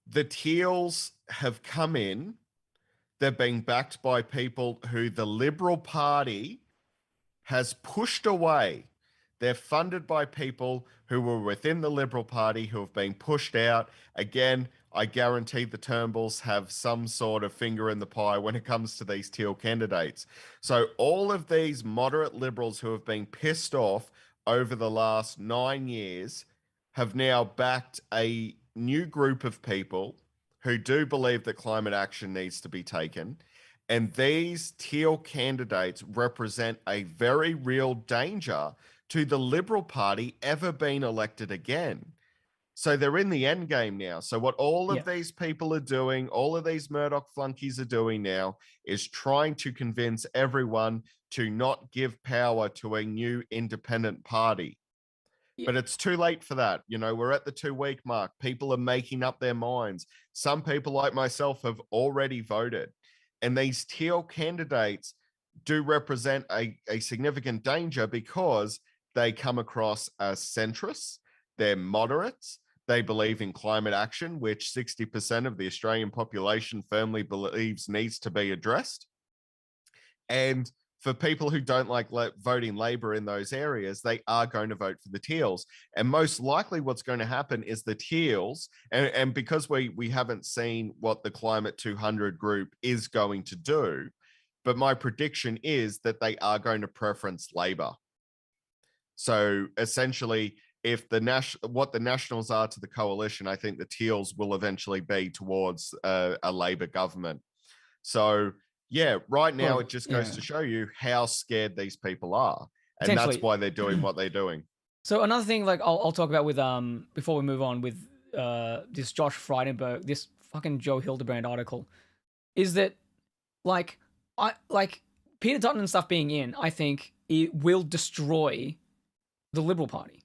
the Teals have come in. They're being backed by people who the Liberal Party has pushed away. They're funded by people who were within the Liberal Party who have been pushed out. Again, I guarantee the Turnbulls have some sort of finger in the pie when it comes to these Teal candidates. So all of these moderate Liberals who have been pissed off over the last 9 years have now backed a new group of people who do believe that climate action needs to be taken. And these Teal candidates represent a very real danger to the Liberal Party ever being elected again. So they're in the end game now. So what all of these people are doing, all of these Murdoch flunkies are doing now is trying to convince everyone to not give power to a new independent party. But it's too late for that. You know, we're at the 2-week mark. People are making up their minds. Some people like myself have already voted. And these Teal candidates do represent a significant danger because they come across as centrists. They're moderates. They believe in climate action, which 60% of the Australian population firmly believes needs to be addressed. And for people who don't like voting Labor in those areas, they are going to vote for the Teals. And most likely what's going to happen is the Teals, and because we haven't seen what the Climate 200 group is going to do, but my prediction is that they are going to preference Labor. So essentially, if what the Nationals are to the coalition, I think the Teals will eventually be towards a Labor government. So yeah, right now it just goes to show you how scared these people are, and that's why they're doing what they're doing. So another thing, like I'll talk about with before we move on with this Josh Frydenberg, this fucking Joe Hildebrand article, is that like Peter Dutton and stuff being in, I think it will destroy the Liberal Party.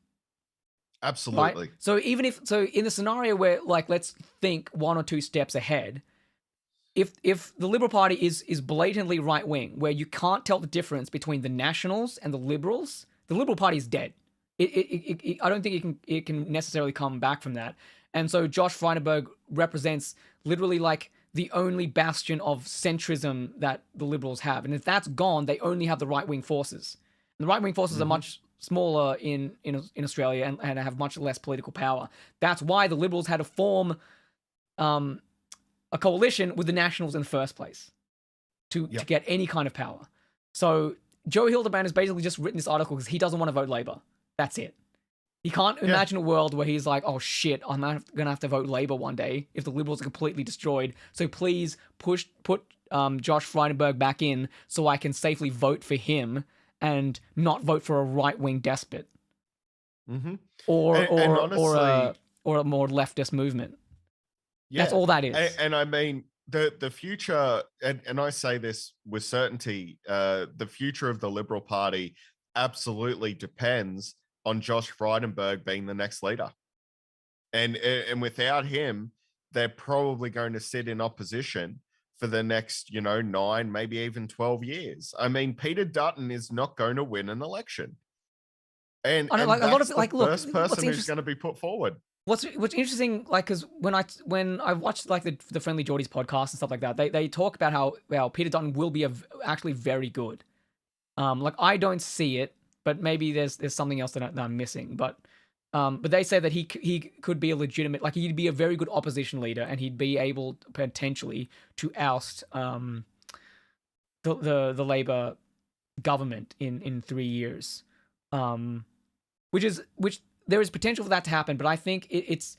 Absolutely. Right? So even if in the scenario where like let's think 1 or 2 steps ahead. If the Liberal Party is blatantly right wing, where you can't tell the difference between the Nationals and the Liberals, the Liberal Party is dead. I don't think it can necessarily come back from that. And so Josh Frydenberg represents literally like the only bastion of centrism that the Liberals have. And if that's gone, they only have the right wing forces. And the right wing forces are much smaller in Australia and have much less political power. That's why the Liberals had to form a coalition with the Nationals in the first place to get any kind of power. So Joe Hildebrand has basically just written this article because he doesn't want to vote Labor. That's it. He can't imagine a world where he's like, oh shit, I'm going to have to vote Labor one day if the Liberals are completely destroyed. So please put Josh Frydenberg back in so I can safely vote for him and not vote for a right-wing despot. Mm-hmm. Or honestly, a more leftist movement. Yeah. That's all that is. And I mean, the future, and I say this with certainty, the future of the Liberal Party absolutely depends on Josh Frydenberg being the next leader. And without him, they're probably going to sit in opposition for the next, 9, maybe even 12 years. I mean, Peter Dutton is not going to win an election. And, I know, like, that's a lot of the like, look, first person who's going to be put forward. What's interesting, like, because when I watched like the Friendly Geordies podcast and stuff like that, they talk about how Peter Dutton will be actually very good. Like I don't see it, but maybe there's something else that I'm missing. But they say that he could be a legitimate, like he'd be a very good opposition leader, and he'd be able potentially to oust the Labor government in 3 years, which there is potential for that to happen, but I think it's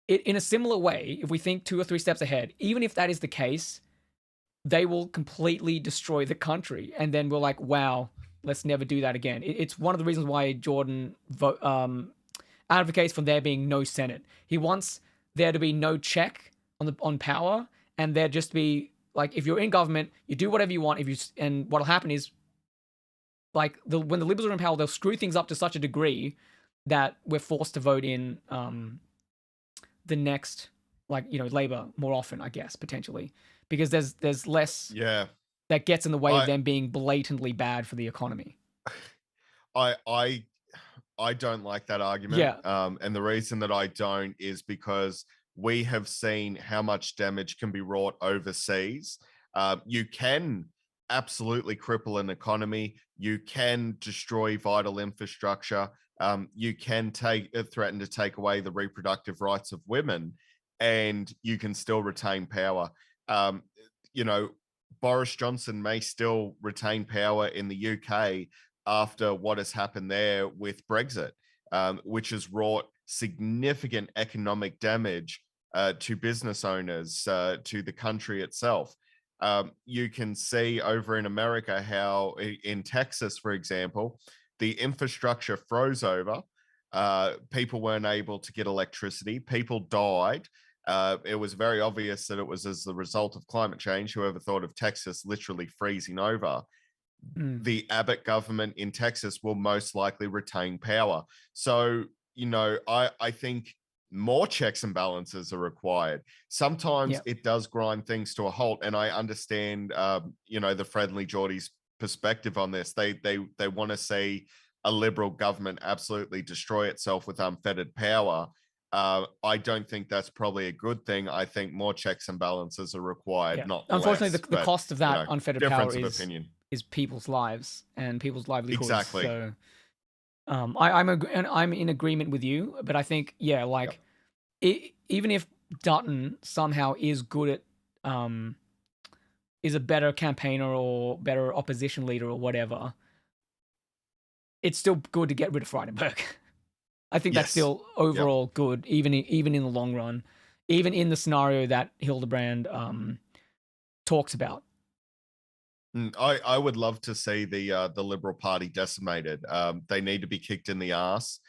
in a similar way. If we think 2 or 3 steps ahead, even if that is the case, they will completely destroy the country, and then we're like, wow, let's never do that again. It's one of the reasons why Jordan advocates for there being no Senate. He wants there to be no check on power, and there just be like, if you're in government, you do whatever you want. And what'll happen is, like when the Liberals are in power, they'll screw things up to such a degree that we're forced to vote in the next, like, Labor more often, I guess, potentially, because there's less Yeah. that gets in the way of I them being blatantly bad for the economy. I don't like that argument. Yeah. And the reason that I don't is because we have seen how much damage can be wrought overseas. You can absolutely cripple an economy. You can destroy vital infrastructure. You can threaten to take away the reproductive rights of women, and you can still retain power. Um, you know, Boris Johnson may still retain power in the UK after what has happened there with Brexit, which has wrought significant economic damage to business owners, to the country itself. You can see over in America how in Texas, for example, the infrastructure froze over. People weren't able to get electricity. People died. It was very obvious that it was as the result of climate change. Whoever thought of Texas literally freezing over? The Abbott government in Texas will most likely retain power. So, I think more checks and balances are required. Sometimes Yep. it does grind things to a halt. And I understand, the Friendly Geordies perspective on this. They want to see a liberal government absolutely destroy itself with unfettered power. I don't think that's probably a good thing. I think more checks and balances are required, Yeah. not Unfortunately, less. the cost of that unfettered power difference of opinion. is people's lives and people's livelihoods. Exactly. So, I'm in agreement with you, but I think, yeah, like, even if Dutton somehow is good at, is a better campaigner or better opposition leader or whatever, it's still good to get rid of Frydenberg. I think that's Yes. still overall good, even in the long run, even in the scenario that Hildebrand talks about. I would love to see the Liberal Party decimated. They need to be kicked in the ass.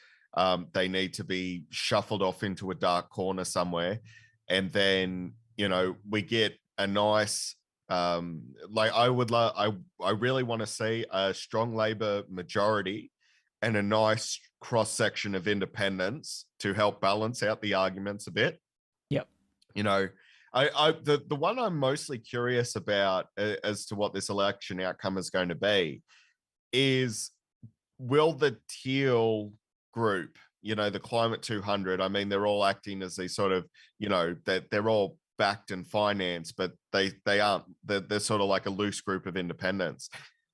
They need to be shuffled off into a dark corner somewhere, and then we get a nice like I really want to see a strong Labor majority and a nice cross section of independents to help balance out the arguments a bit. Yep. The one I'm mostly curious about as to what this election outcome is going to be is, will the Teal group, the Climate 200, I mean, they're all acting as these sort of, that they're all backed and financed, but they aren't, they're sort of like a loose group of independents.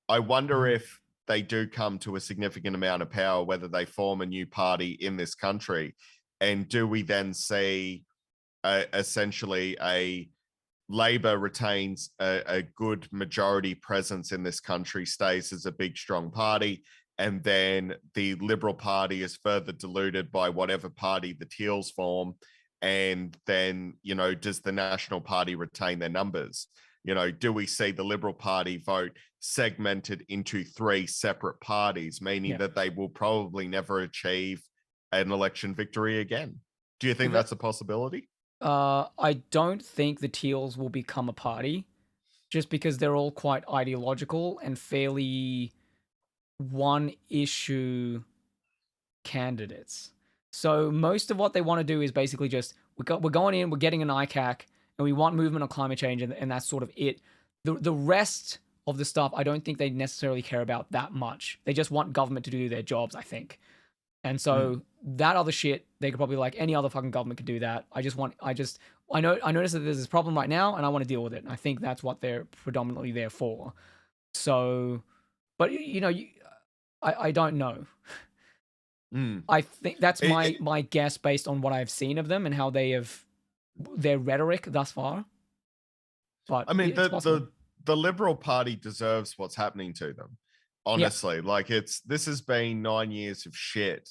I wonder if they do come to a significant amount of power, whether they form a new party in this country, and do we then see essentially a Labor retains a good majority presence in this country, stays as a big, strong party, and then the Liberal Party is further diluted by whatever party the Teals form, and then, does the National Party retain their numbers? Do we see the Liberal Party vote segmented into 3 separate parties, meaning that they will probably never achieve an election victory again? Do you think that's a possibility? I don't think the Teals will become a party, just because they're all quite ideological and fairly one-issue candidates. So most of what they want to do is basically just, we're going in, we're getting an ICAC, and we want movement on climate change, and that's sort of it. The rest of the stuff, I don't think they necessarily care about that much. They just want government to do their jobs, I think. And so that other shit, they could probably, like, any other fucking government could do that. I notice that there's this problem right now, and I want to deal with it. And I think that's what they're predominantly there for. So, but I don't know. I think that's my guess based on what I've seen of them and how they have their rhetoric thus far. But I mean, the the Liberal Party deserves what's happening to them. Honestly, like this has been 9 years of shit.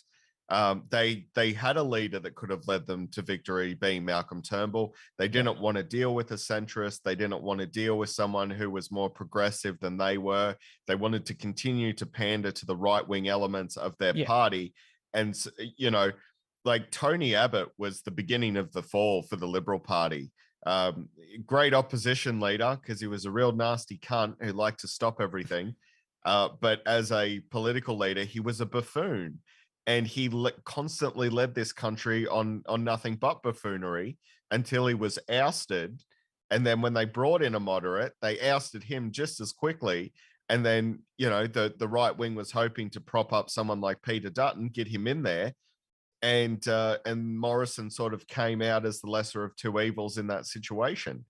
They had a leader that could have led them to victory, being Malcolm Turnbull. They didn't want to deal with a centrist. They didn't want to deal with someone who was more progressive than they were. They wanted to continue to pander to the right-wing elements of their party. And, like, Tony Abbott was the beginning of the fall for the Liberal Party. Great opposition leader, because he was a real nasty cunt who liked to stop everything. But as a political leader, he was a buffoon. and he constantly led this country on nothing but buffoonery until he was ousted. And then when they brought in a moderate, they ousted him just as quickly. And then, you know, the right wing was hoping to prop up someone like Peter Dutton, get him in there. And Morrison sort of came out as the lesser of two evils in that situation.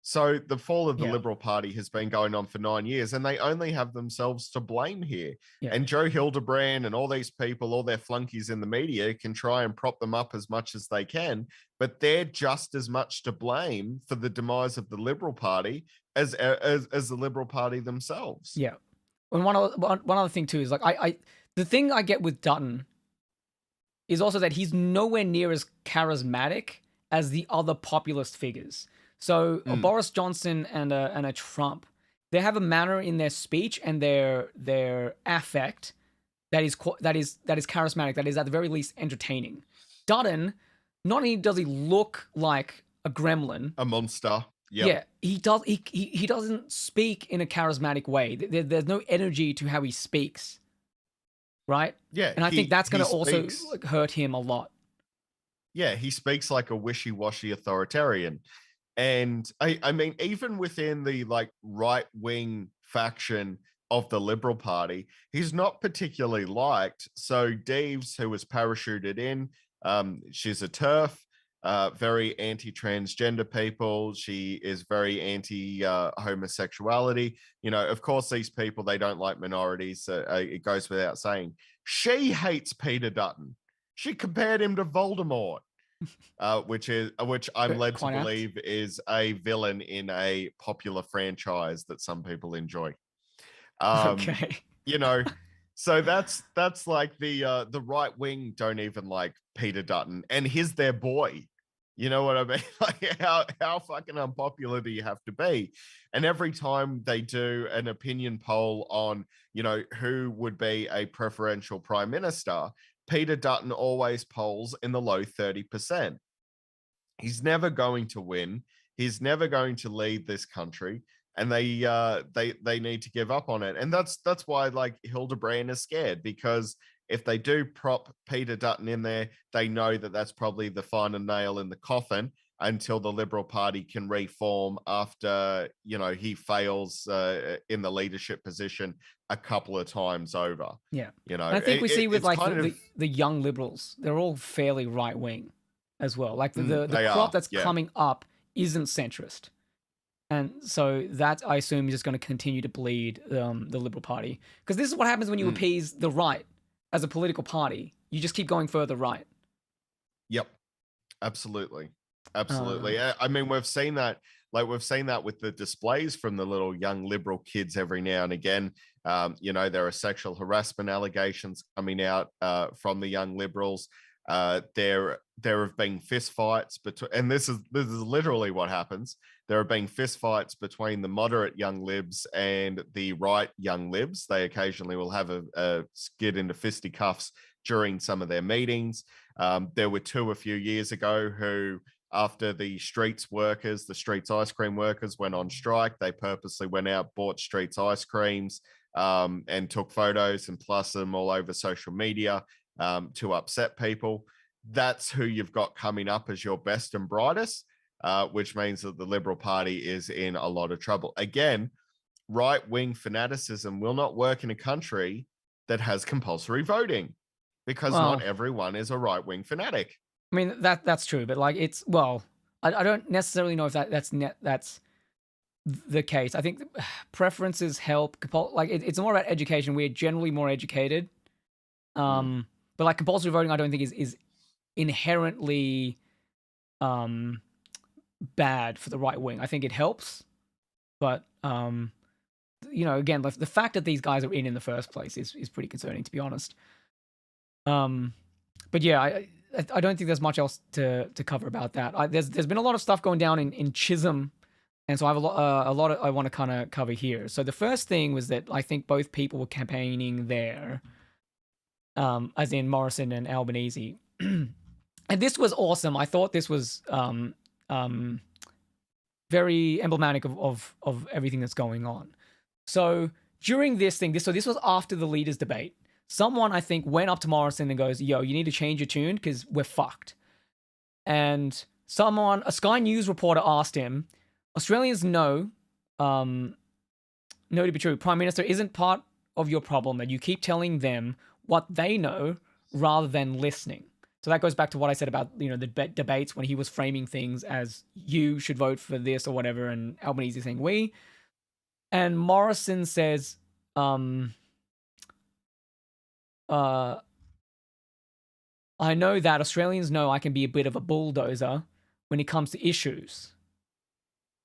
So the fall of the Liberal Party has been going on for 9 years, and they only have themselves to blame here. Yeah. And Joe Hildebrand and all these people, all their flunkies in the media, can try and prop them up as much as they can, but they're just as much to blame for the demise of the Liberal Party as the Liberal Party themselves. Yeah. And one other thing too is like the thing I get with Dutton is also that he's nowhere near as charismatic as the other populist figures. So Boris Johnson and a Trump, they have a manner in their speech and their affect that is charismatic, that is at the very least entertaining. Dutton, not only does he look like a gremlin, a monster. Yep. Yeah, he doesn't speak in a charismatic way. There's no energy to how he speaks, right? Yeah, and I think that's going to also hurt him a lot. Yeah, he speaks like a wishy-washy authoritarian. And I mean, even within the like right-wing faction of the Liberal Party, he's not particularly liked. So Deves, who was parachuted in, she's a TERF, very anti-transgender people. She is very anti-homosexuality. You know, of course, these people, they don't like minorities. It goes without saying. She hates Peter Dutton. She compared him to Voldemort. Which I'm led to believe is a villain in a popular franchise that some people enjoy. Okay. You know, so that's like the right wing don't even like Peter Dutton, and he's their boy. You know what I mean? Like how fucking unpopular do you have to be? And every time they do an opinion poll on, you know, who would be a preferential prime minister, Peter Dutton always polls in the low 30%. He's never going to win. He's never going to lead this country, and they need to give up on it. And that's why like Hildebrand is scared, because if they do prop Peter Dutton in there, they know that that's probably the final nail in the coffin until the Liberal Party can reform after, you know, he fails in the leadership position a couple of times over. Yeah. You know, I think we see with like the young Liberals, they're all fairly right wing as well. Like the crop that's coming up isn't centrist. And so that, I assume, is just going to continue to bleed the Liberal Party. Because this is what happens when you appease the right as a political party. You just keep going further right. Yep. Absolutely. Absolutely. I mean, we've seen that with the displays from the little young Liberal kids every now and again. You know, there are sexual harassment allegations coming out from the young Liberals. There have been fistfights between, and this is literally what happens. There have been fistfights between the moderate young Libs and the right young Libs. They occasionally will have a skid into fisticuffs during some of their meetings. There were two a few years ago who, after the Streets ice cream workers went on strike, they purposely went out, bought Streets ice creams, and took photos and plastered them all over social media to upset people. That's who you've got coming up as your best and brightest, which means that the Liberal Party is in a lot of trouble. Again, right-wing fanaticism will not work in a country that has compulsory voting, because not everyone is a right-wing fanatic. I mean, that's true, but like I don't necessarily know if that's the case. I think preferences help. Like it's more about education. We're generally more educated. But like compulsory voting, I don't think is inherently bad for the right wing. I think it helps, but you know, again, the fact that these guys are in the first place is pretty concerning, to be honest. But yeah, I don't think there's much else to cover about that. There's been a lot of stuff going down in Chisholm, and so I have a lot I want to kind of cover here. So the first thing was that I think both people were campaigning there, as in Morrison and Albanese, and this was awesome. I thought this was very emblematic of everything that's going on. So during this thing, this was after the leaders' debate. someone I think went up to Morrison and goes, yo, you need to change your tune because we're fucked. And a Sky News reporter asked him, Australians know to be true. Prime Minister, isn't part of your problem that you keep telling them what they know rather than listening? So that goes back to what I said about, the debates when he was framing things as you should vote for this or whatever, and Albanese saying we. And Morrison says, I know that Australians know I can be a bit of a bulldozer when it comes to issues.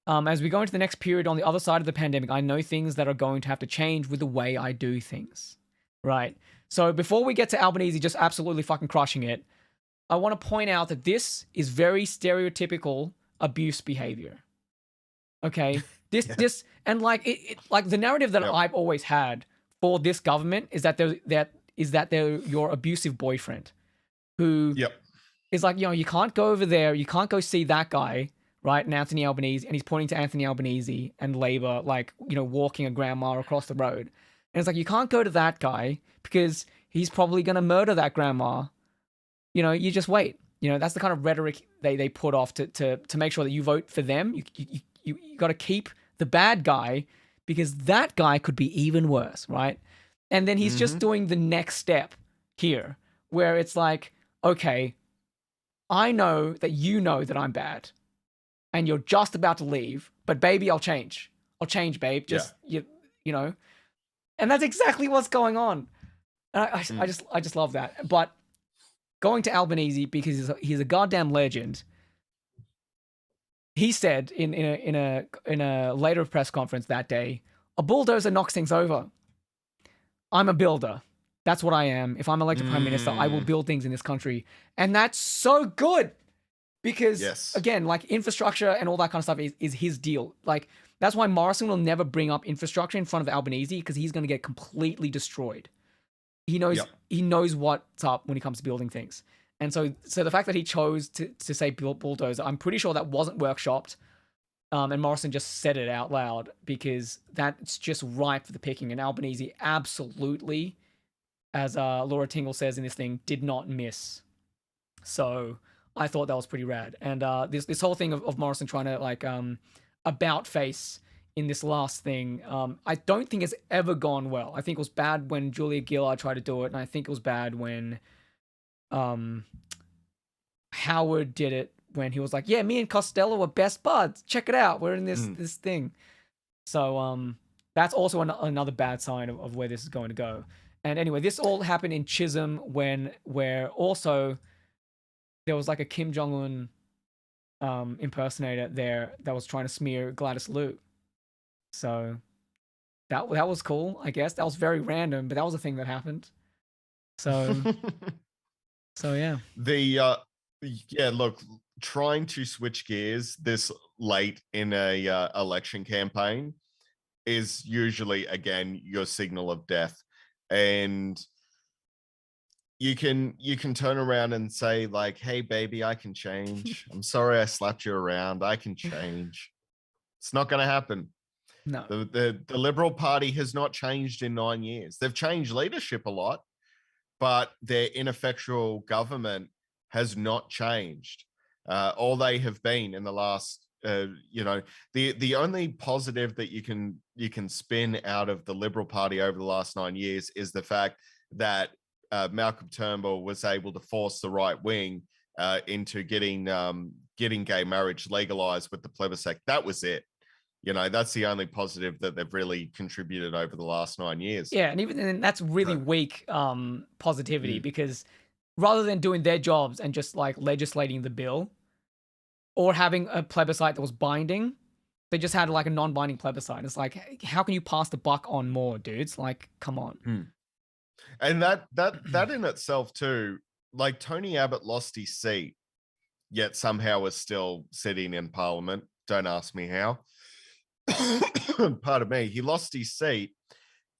As we go into the next period on the other side of the pandemic, I know things that are going to have to change with the way I do things. Right? So before we get to Albanese just absolutely fucking crushing it, I want to point out that this is very stereotypical abuse behavior. Okay? This and like like the narrative that I've always had for this government is that they're your abusive boyfriend who is like, you can't go over there, you can't go see that guy, right? And Anthony Albanese, and he's pointing to Anthony Albanese and Labor, like, walking a grandma across the road. And it's like, you can't go to that guy because he's probably going to murder that grandma. You just wait. That's the kind of rhetoric they put off to make sure that you vote for them. You got to keep the bad guy because that guy could be even worse, right? And then he's just doing the next step here where it's like, okay, I know that you know that I'm bad and you're just about to leave, but baby, I'll change. I'll change, babe. Just, you know. And that's exactly what's going on. And I just love that. But going to Albanese because he's a goddamn legend. He said in a later press conference that day, a bulldozer knocks things over. I'm a builder. That's what I am. If I'm elected prime minister, I will build things in this country. And that's so good because, again, like infrastructure and all that kind of stuff is his deal. Like, that's why Morrison will never bring up infrastructure in front of Albanese because he's going to get completely destroyed. He knows what's up when it comes to building things. And so the fact that he chose to say bulldozer, I'm pretty sure that wasn't workshopped. And Morrison just said it out loud because that's just ripe for the picking. And Albanese absolutely, as Laura Tingle says in this thing, did not miss. So I thought that was pretty rad. And this whole thing of Morrison trying to like about face in this last thing, I don't think it's ever gone well. I think it was bad when Julia Gillard tried to do it, and I think it was bad when Howard did it when he was like, yeah, me and Costello were best buds. Check it out. We're in this thing. So that's also another bad sign of where this is going to go. And anyway, this all happened in Chisholm where also there was like a Kim Jong-un impersonator there that was trying to smear Gladys Liu. So that was cool, I guess. That was very random, but that was a thing that happened. So yeah. Look, trying to switch gears this late in a election campaign is usually, again, your signal of death. And you can turn around and say like, hey baby, I can change. I'm sorry I slapped you around. I can change. It's not going to happen. No. The Liberal Party has not changed in 9 years. They've changed leadership a lot, but their ineffectual government has not changed. All they have been in the last, the only positive that you can spin out of the Liberal Party over the last 9 years is the fact that Malcolm Turnbull was able to force the right wing into getting gay marriage legalized with the plebiscite. That was it. That's the only positive that they've really contributed over the last 9 years. Yeah, and even then, that's really weak positivity because rather than doing their jobs and just like legislating the bill or having a plebiscite that was binding, they just had like a non-binding plebiscite. It's like, how can you pass the buck on more, dudes? Like, come on. And that in itself too, like Tony Abbott lost his seat, yet somehow is still sitting in Parliament. Don't ask me how. Pardon me. He lost his seat,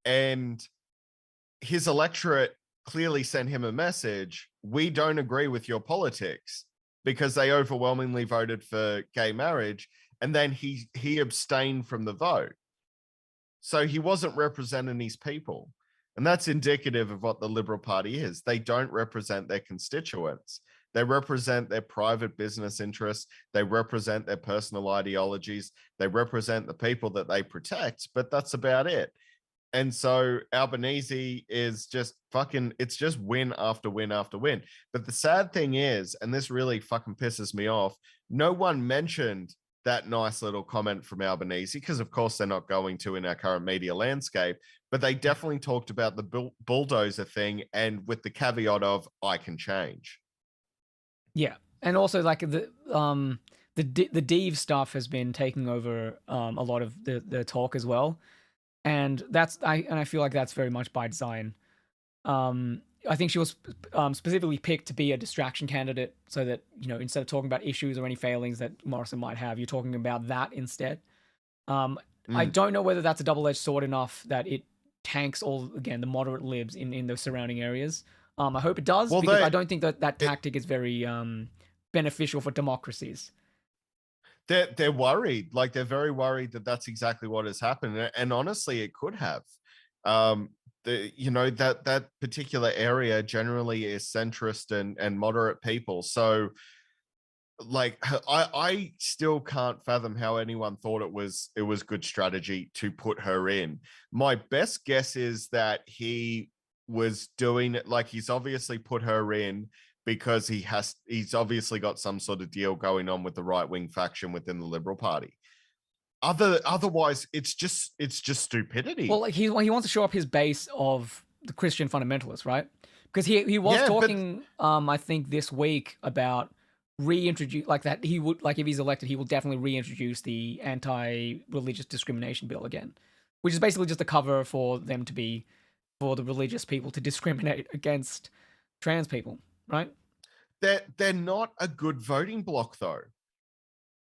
and his electorate clearly sent him a message: we don't agree with your politics, because they overwhelmingly voted for gay marriage, and then he abstained from the vote. So he wasn't representing his people. And that's indicative of what the Liberal Party is. They don't represent their constituents. They represent their private business interests. They represent their personal ideologies. They represent the people that they protect, but that's about it. And so Albanese is just fucking, it's just win after win after win. But the sad thing is, and this really fucking pisses me off, no one mentioned that nice little comment from Albanese, because of course they're not going to in our current media landscape, but they definitely talked about the bulldozer thing, and with the caveat of, I can change. Yeah. And also like the Dev stuff has been taking over a lot of the talk as well. And I feel like that's very much by design. I think she was specifically picked to be a distraction candidate, so that, you know, instead of talking about issues or any failings that Morrison might have, you're talking about that instead. I don't know whether that's a double-edged sword enough that it tanks the moderate libs in those surrounding areas. I hope it does, because I don't think that tactic is very beneficial for democracies. They're worried, like they're very worried that that's exactly what has happened, and honestly, it could have. That particular area generally is centrist and moderate people, so like I still can't fathom how anyone thought it was good strategy to put her in. My best guess is that he was doing it, like he's obviously put her in because he's obviously got some sort of deal going on with the right-wing faction within the Liberal Party. Otherwise, it's just stupidity. Well, like he wants to show up his base of the Christian fundamentalists, right? Because he was talking, I think this week, about reintroduce, like that he would, like if he's elected, he will definitely reintroduce the anti-religious discrimination bill again, which is basically just a cover for them to be, for the religious people to discriminate against trans people, right? They're not a good voting bloc, though.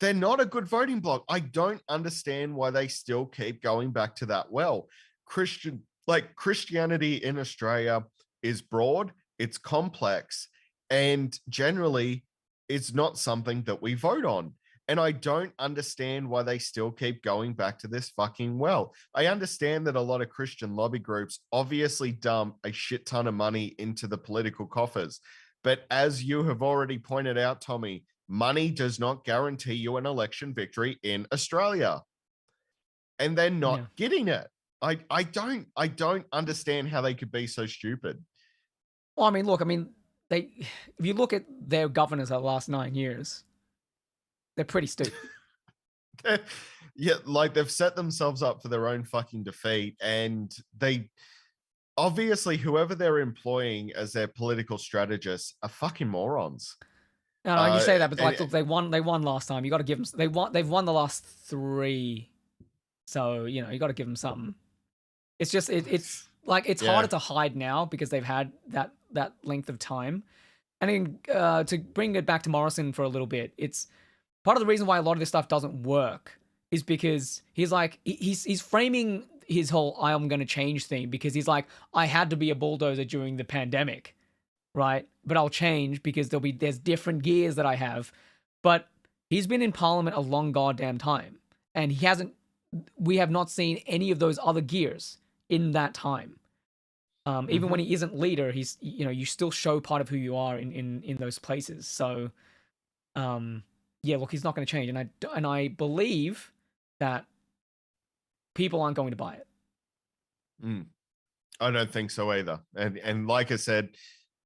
They're not a good voting bloc. I don't understand why they still keep going back to that well. Christianity in Australia is broad, it's complex, and generally it's not something that we vote on. And I don't understand why they still keep going back to this fucking well. I understand that a lot of Christian lobby groups obviously dump a shit ton of money into the political coffers. But as you have already pointed out, Tommy, money does not guarantee you an election victory in Australia. And they're not getting it. I don't understand how they could be so stupid. Well, I mean, look, if you look at their governors the last 9 years, they're pretty stupid. Yeah, like they've set themselves up for their own fucking defeat, and they obviously, whoever they're employing as their political strategists are fucking morons. No, you say that, but look, they won last time. You got to give them. They've won the last 3, so you know you got to give them something. It's just it's harder to hide now because they've had that length of time. And to bring it back to Morrison for a little bit, it's part of the reason why a lot of this stuff doesn't work is because he's framing his whole "I am going to change" thing because he's like, I had to be a bulldozer during the pandemic, right? But I'll change because there's different gears that I have. But he's been in Parliament a long goddamn time, and we have not seen any of those other gears in that time. Even when he isn't leader, he's, you know, you still show part of who you are in those places. So, yeah, look, he's not going to change, and I believe that people aren't going to buy it. I don't think so either. And like I said,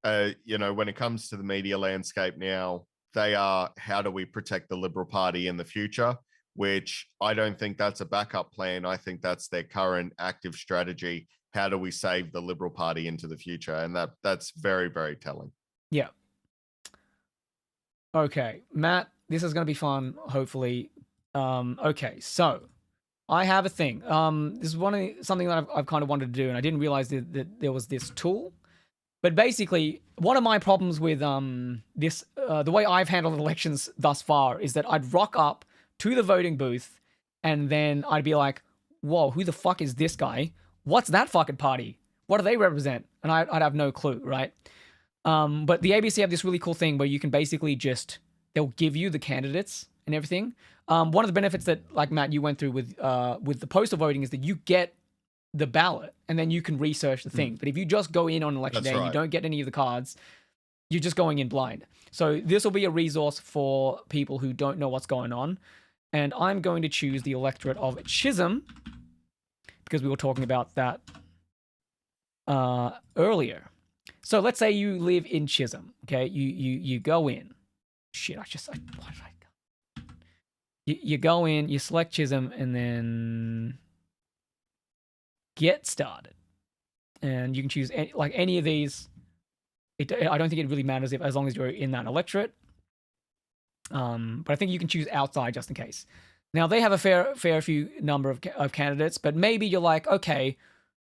when it comes to the media landscape now, they are, how do we protect the Liberal Party in the future? Which I don't think that's a backup plan. I think that's their current active strategy. How do we save the Liberal Party into the future? And that's very, very telling. Yeah. Okay, Matt, this is going to be fun, hopefully. Okay, so I have a thing. This is something that I've kind of wanted to do, and I didn't realize that there was this tool. But basically, one of my problems with the way I've handled elections thus far is that I'd rock up to the voting booth, and then I'd be like, whoa, who the fuck is this guy? What's that fucking party? What do they represent? And I'd have no clue, right? But the ABC have this really cool thing where you can basically they'll give you the candidates and everything. One of the benefits that, like Matt, you went through with the postal voting is that you get the ballot, and then you can research the thing. But if you just go in on election That's day and you right. don't get any of the cards, you're just going in blind. So this will be a resource for people who don't know what's going on. And I'm going to choose the electorate of Chisholm because we were talking about that earlier. So let's say you live in Chisholm. Okay, you go in. Shit, why did I go? You go in, you select Chisholm, and then get started. And you can choose any of these. I don't think it really matters as long as you're in that electorate. But I think you can choose outside just in case. Now they have a fair few number of candidates, but maybe you're like, okay,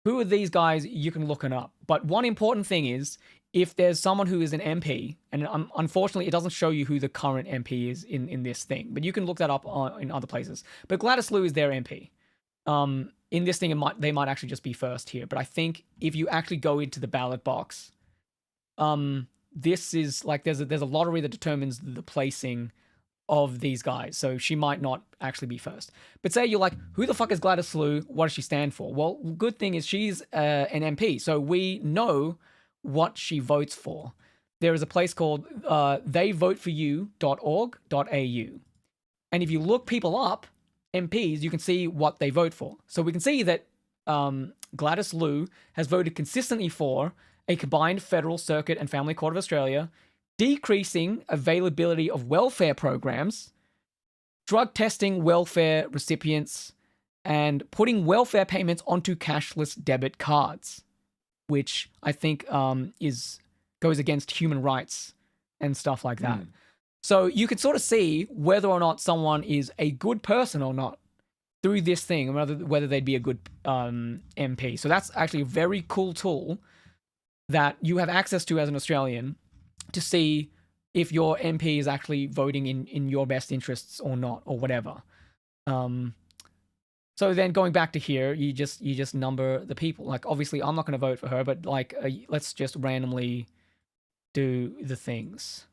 who are these guys? You can look it up. But one important thing is if there's someone who is an MP, and unfortunately it doesn't show you who the current MP is in this thing, but you can look that up in other places. But Gladys Liu is their MP. In this thing, they might actually just be first here. But I think if you actually go into the ballot box, this is like there's a lottery that determines the placing of these guys. So she might not actually be first. But say you're like, who the fuck is Gladys Liu? What does she stand for? Well, good thing is she's an MP. So we know what she votes for. There is a place called theyvoteforyou.org.au. And if you look people up, MPs, you can see what they vote for. So we can see that Gladys Liu has voted consistently for a combined federal circuit and family court of Australia, decreasing availability of welfare programs, drug testing welfare recipients, and putting welfare payments onto cashless debit cards, which I think goes against human rights and stuff like that. So you can sort of see whether or not someone is a good person or not through this thing, whether they'd be a good MP. So that's actually a very cool tool that you have access to as an Australian to see if your MP is actually voting in your best interests or not, or whatever. So then going back to here, you just number the people. Like, obviously, I'm not going to vote for her, but like, let's just randomly do the things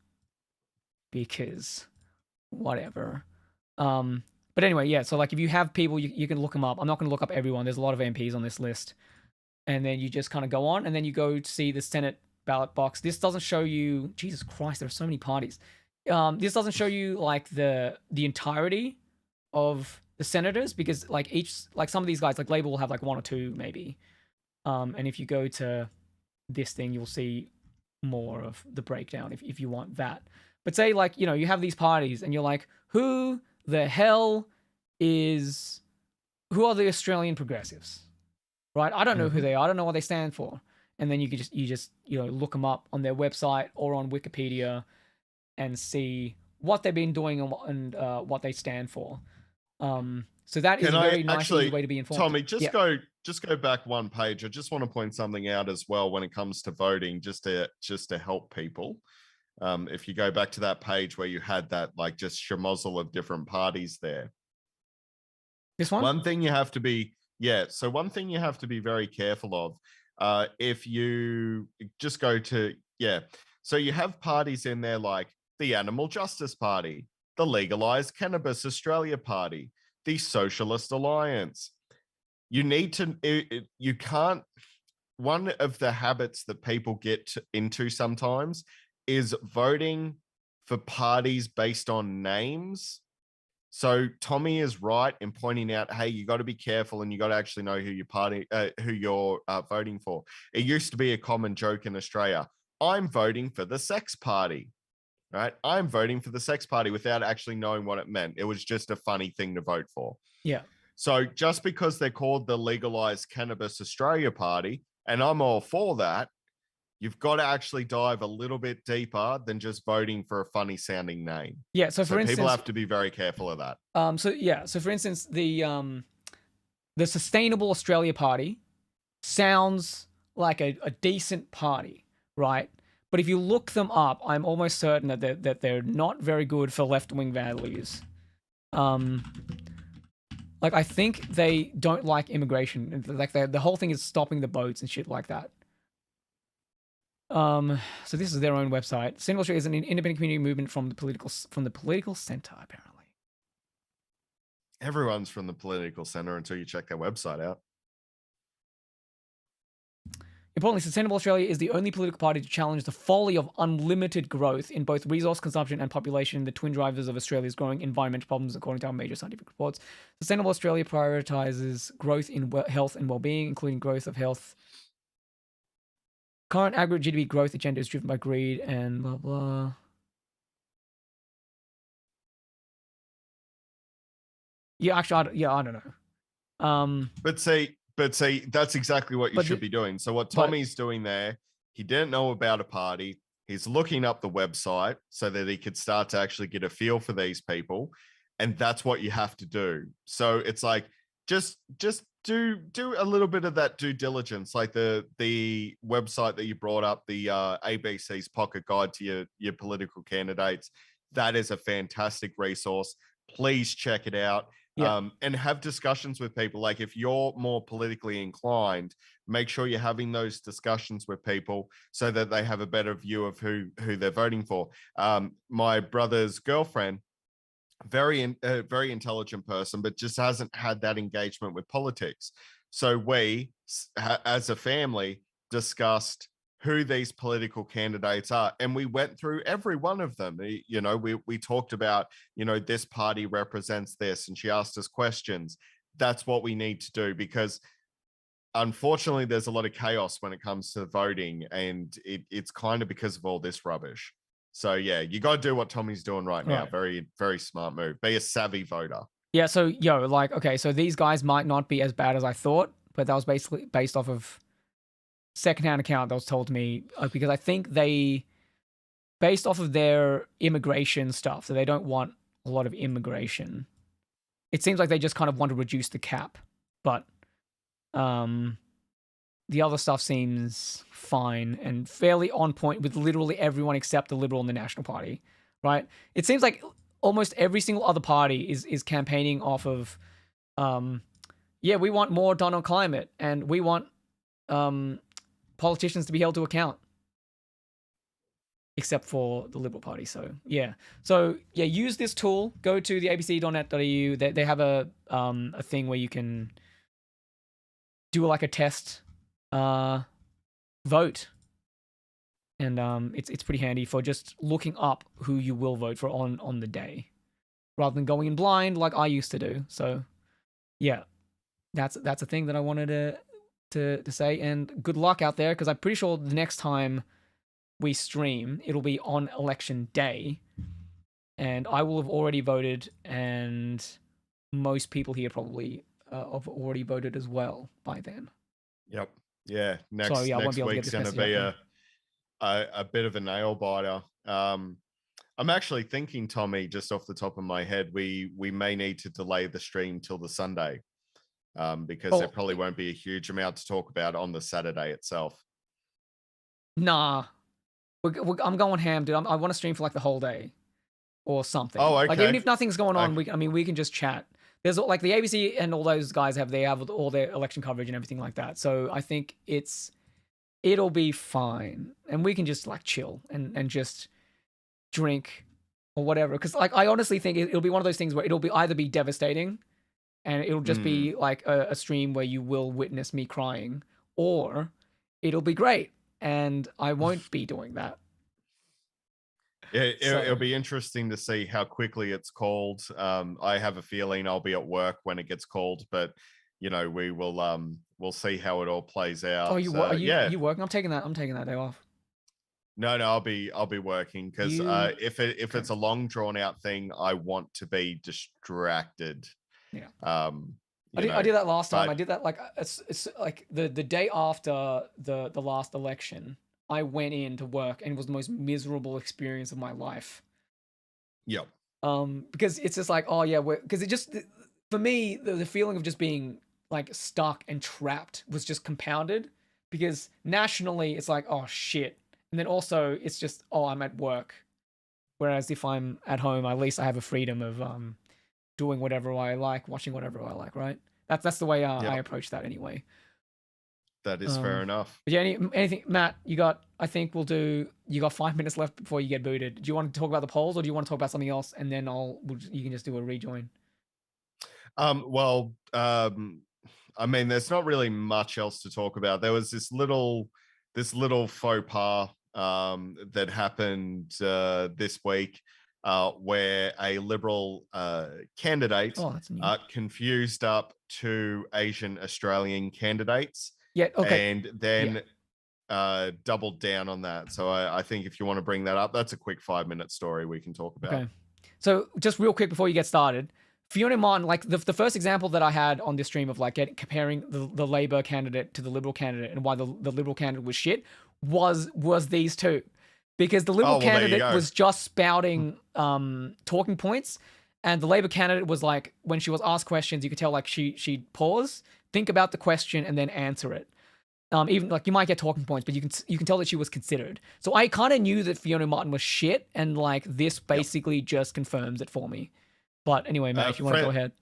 because whatever. But anyway, yeah. So like, if you have people, you can look them up. I'm not going to look up everyone. There's a lot of MPs on this list. And then you just kind of go on, and then you go to see the Senate ballot box. This doesn't show you, Jesus Christ, there are so many parties. This doesn't show you like the entirety of the senators, because like some of these guys, like Labour will have like one or two maybe. And if you go to this thing, you'll see more of the breakdown if you want that. But say like, you have these parties and you're like, who the hell who are the Australian progressives? Right? I don't know who they are. I don't know what they stand for. And then you just look them up on their website or on Wikipedia and see what they've been doing and what they stand for. So that is a very nice, easy way to be informed. Tommy, just go back one page. I just want to point something out as well when it comes to voting, just to help people. If you go back to that page where you had that like just schmozzle of different parties there. This one? One thing you have to be very careful of, if you just go to, so you have parties in there like the Animal Justice Party, the Legalized Cannabis Australia Party, the Socialist Alliance. You can't, one of the habits that people get into sometimes is voting for parties based on names. So Tommy is right in pointing out, hey, you got to be careful and you got to actually know who you're voting for. It used to be a common joke in Australia. I'm voting for the sex party, right? I'm voting for the sex party without actually knowing what it meant. It was just a funny thing to vote for. Yeah. So just because they're called the Legalized Cannabis Australia Party, and I'm all for that, you've got to actually dive a little bit deeper than just voting for a funny sounding name. Yeah. So for instance, people have to be very careful of that. So for instance, the Sustainable Australia Party sounds like a decent party, right? But if you look them up, I'm almost certain that they're not very good for left-wing values. Like, I think they don't like immigration. Like, the whole thing is stopping the boats and shit like that. So this is their own website. Sustainable Australia is an independent community movement from the political center, apparently. Everyone's from the political center until you check their website out. Importantly, Sustainable Australia is the only political party to challenge the folly of unlimited growth in both resource consumption and population, the twin drivers of Australia's growing environmental problems, according to our major scientific reports. Sustainable Australia prioritizes growth in health and well-being, including growth of health. Current aggregate GDP growth agenda is driven by greed and blah, blah. Yeah, actually, I don't know. But see, that's exactly what you But should be doing. So what Tommy's doing there, he didn't know about a party. He's looking up the website so that he could start to actually get a feel for these people. And that's what you have to do. So it's like, just do a little bit of that due diligence, like the website that you brought up, the ABC's Pocket Guide to your political candidates. That is a fantastic resource. Please check it out. Yeah. And have discussions with people. Like if you're more politically inclined, make sure you're having those discussions with people so that they have a better view of who they're voting for. My brother's girlfriend, very intelligent person, but just hasn't had that engagement with politics. So we, as a family, discussed who these political candidates are, and we went through every one of them. You know, we talked about, you know, this party represents this, and she asked us questions. That's what we need to do, because unfortunately there's a lot of chaos when it comes to voting, and it's kind of because of all this rubbish. So yeah, you got to do what Tommy's doing right now. Very, very smart move. Be a savvy voter. Yeah, so okay, so these guys might not be as bad as I thought, but that was basically based off of secondhand account that was told to me, because I think they, based off of their immigration stuff, so they don't want a lot of immigration. It seems like they just kind of want to reduce the cap, but the other stuff seems fine and fairly on point with literally everyone except the Liberal and the National Party, right? It seems like almost every single other party is campaigning off of, yeah, we want more done on climate, and we want politicians to be held to account, except for the Liberal Party. So yeah, use this tool. Go to the abc.net.au. They have a thing where you can do like a test vote, and it's pretty handy for just looking up who you will vote for on the day, rather than going in blind like I used to do. So yeah, that's a thing that I wanted to say, and good luck out there, because I'm pretty sure the next time we stream, it'll be on election day, and I will have already voted, and most people here probably have already voted as well by then. Yep. Yeah. Next week's going to be a bit of a nail biter. I'm actually thinking, Tommy, just off the top of my head, we may need to delay the stream till the Sunday. Because there probably won't be a huge amount to talk about on the Saturday itself. Nah, I'm going ham, dude. I want to stream for like the whole day or something. Oh, okay. Like even if nothing's going on, we can just chat. There's like the ABC and all those guys have all their election coverage and everything like that. So I think it'll be fine, and we can just like chill and just drink or whatever. Because like I honestly think it'll be one of those things where it'll be either be devastating, and it'll just be like a stream where you will witness me crying, or it'll be great, and I won't be doing that. Yeah, it'll be interesting to see how quickly it's called. I have a feeling I'll be at work when it gets called, but you know, we'll see how it all plays out. Oh, are you working? I'm taking that day off. No, I'll be working, because if it's a long drawn out thing, I want to be distracted. Yeah. I did that last time. I did that like it's like the day after the last election. I went in to work, and it was the most miserable experience of my life. Yep. Because it's just like, oh yeah, because it just, for me, the feeling of just being like stuck and trapped was just compounded, because nationally it's like, oh shit, and then also it's just, oh, I'm at work, whereas if I'm at home, at least I have a freedom of doing whatever I like, watching whatever I like, right? That's the way I approach that anyway. That is fair enough. But yeah, anything, Matt, you got 5 minutes left before you get booted. Do you want to talk about the polls, or do you want to talk about something else, and then you can just do a rejoin? I mean, there's not really much else to talk about. There was this little this little faux pas that happened this week, where a Liberal candidate Oh, that's new. confused up two Asian Australian candidates. Yeah, okay. And then doubled down on that. So I think if you want to bring that up, that's a quick 5-minute story we can talk about. Okay. So just real quick before you get started, Fiona Martin, like the first example that I had on this stream of like comparing the Labour candidate to the Liberal candidate and why the Liberal candidate was shit was these two. Because the Liberal candidate was just spouting talking points, and the Labour candidate was like, when she was asked questions, you could tell like she'd pause, think about the question, and then answer it. Even like you might get talking points, but you can tell that she was considered. So I kind of knew that Fiona Martin was shit, and like this basically just confirms it for me. But anyway, Matt, if you want to go ahead.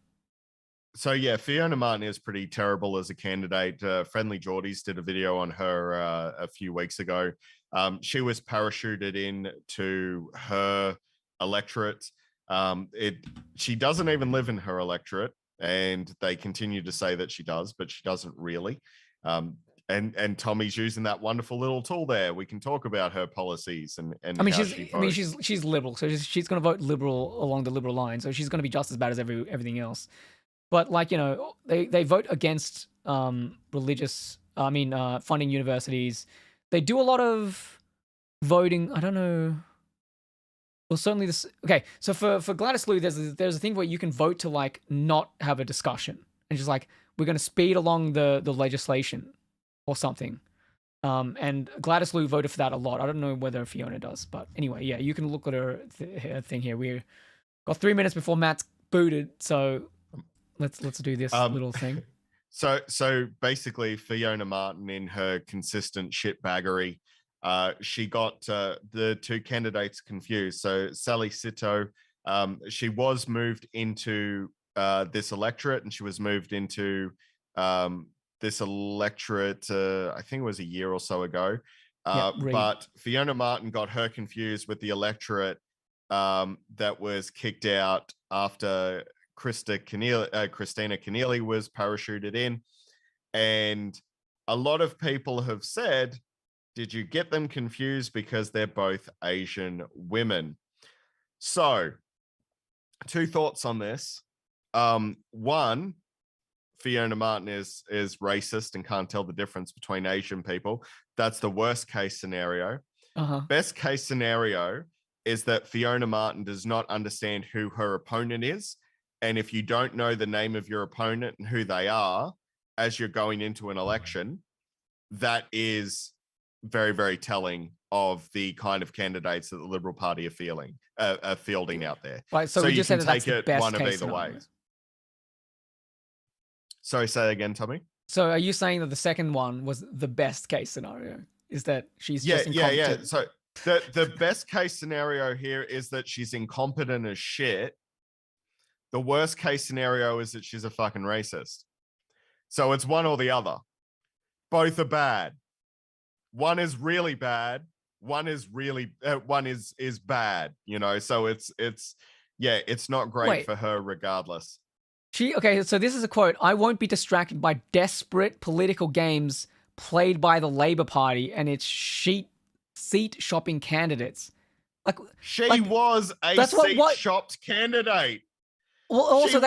So yeah, Fiona Martin is pretty terrible as a candidate. Friendly Geordies did a video on her a few weeks ago. She was parachuted in to her electorate. She doesn't even live in her electorate, and they continue to say that she does, but she doesn't really. And Tommy's using that wonderful little tool there. We can talk about her policies and I mean, how she's liberal, so she's going to vote liberal along the liberal line, so she's going to be just as bad as everything else. But like, you know, they vote against religious. Funding universities. They do a lot of voting. I don't know. Well, certainly this. Okay, so for Gladys Liu, there's a thing where you can vote to like not have a discussion and just like we're going to speed along the legislation or something. And Gladys Liu voted for that a lot. I don't know whether Fiona does, but anyway, yeah, you can look at her thing here. We've got 3 minutes before Matt's booted, so let's do this little thing. So basically, Fiona Martin, in her consistent shitbaggery, she got the two candidates confused. So Sally Sito, she was moved into this electorate, and she was moved into this electorate, I think it was a year or so ago. But Fiona Martin got her confused with the electorate that was kicked out after Christina Keneally was parachuted in. And a lot of people have said, did you get them confused because they're both Asian women? So, two thoughts on this. One, Fiona Martin is racist and can't tell the difference between Asian people. That's the worst case scenario. Best case scenario is that Fiona Martin does not understand who her opponent is. And if you don't know the name of your opponent and who they are as you're going into an election, that is very, very telling of the kind of candidates that the Liberal Party are fielding out there. Right, so we just said that's the best one of case either scenario. ways. Sorry, say that again, Tommy. So are you saying that the second one was the best case scenario? Is that she's just incompetent? Yeah. So the best case scenario here is that she's incompetent as shit. The worst case scenario is that she's a fucking racist. So it's one or the other. Both are bad. One is really bad. One is bad. You know, so it's not great for her regardless. Okay, so this is a quote. I won't be distracted by desperate political games played by the Labour Party and its seat shopping candidates. She was a seat-shopped candidate. Well, also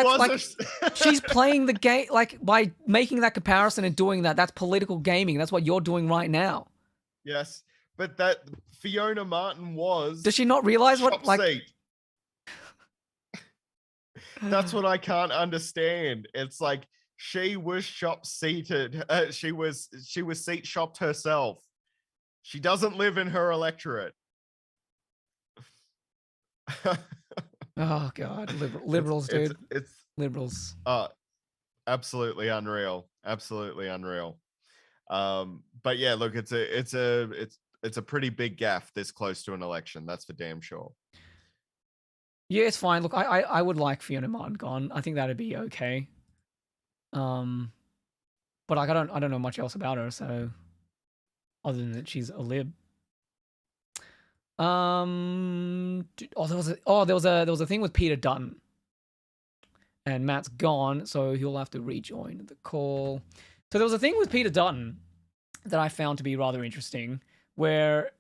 she's playing the game, like by making that comparison and doing that. That's political gaming. That's what you're doing right now. Yes, but that Fiona Martin was. Does she not realize what seat? That's what I can't understand. It's like she was shop seated. She was seat shopped herself. She doesn't live in her electorate. Oh God, liberals, dude. It's liberals. Absolutely unreal. Absolutely unreal. But yeah, look, it's a pretty big gaffe this close to an election. That's for damn sure. Yeah, it's fine. Look, I would like Fiona Martin gone. I think that'd be okay. But like I don't know much else about her, so other than that she's a lib. There was a thing with Peter Dutton. And Matt's gone, so he'll have to rejoin the call. So there was a thing with Peter Dutton, that I found to be rather interesting, where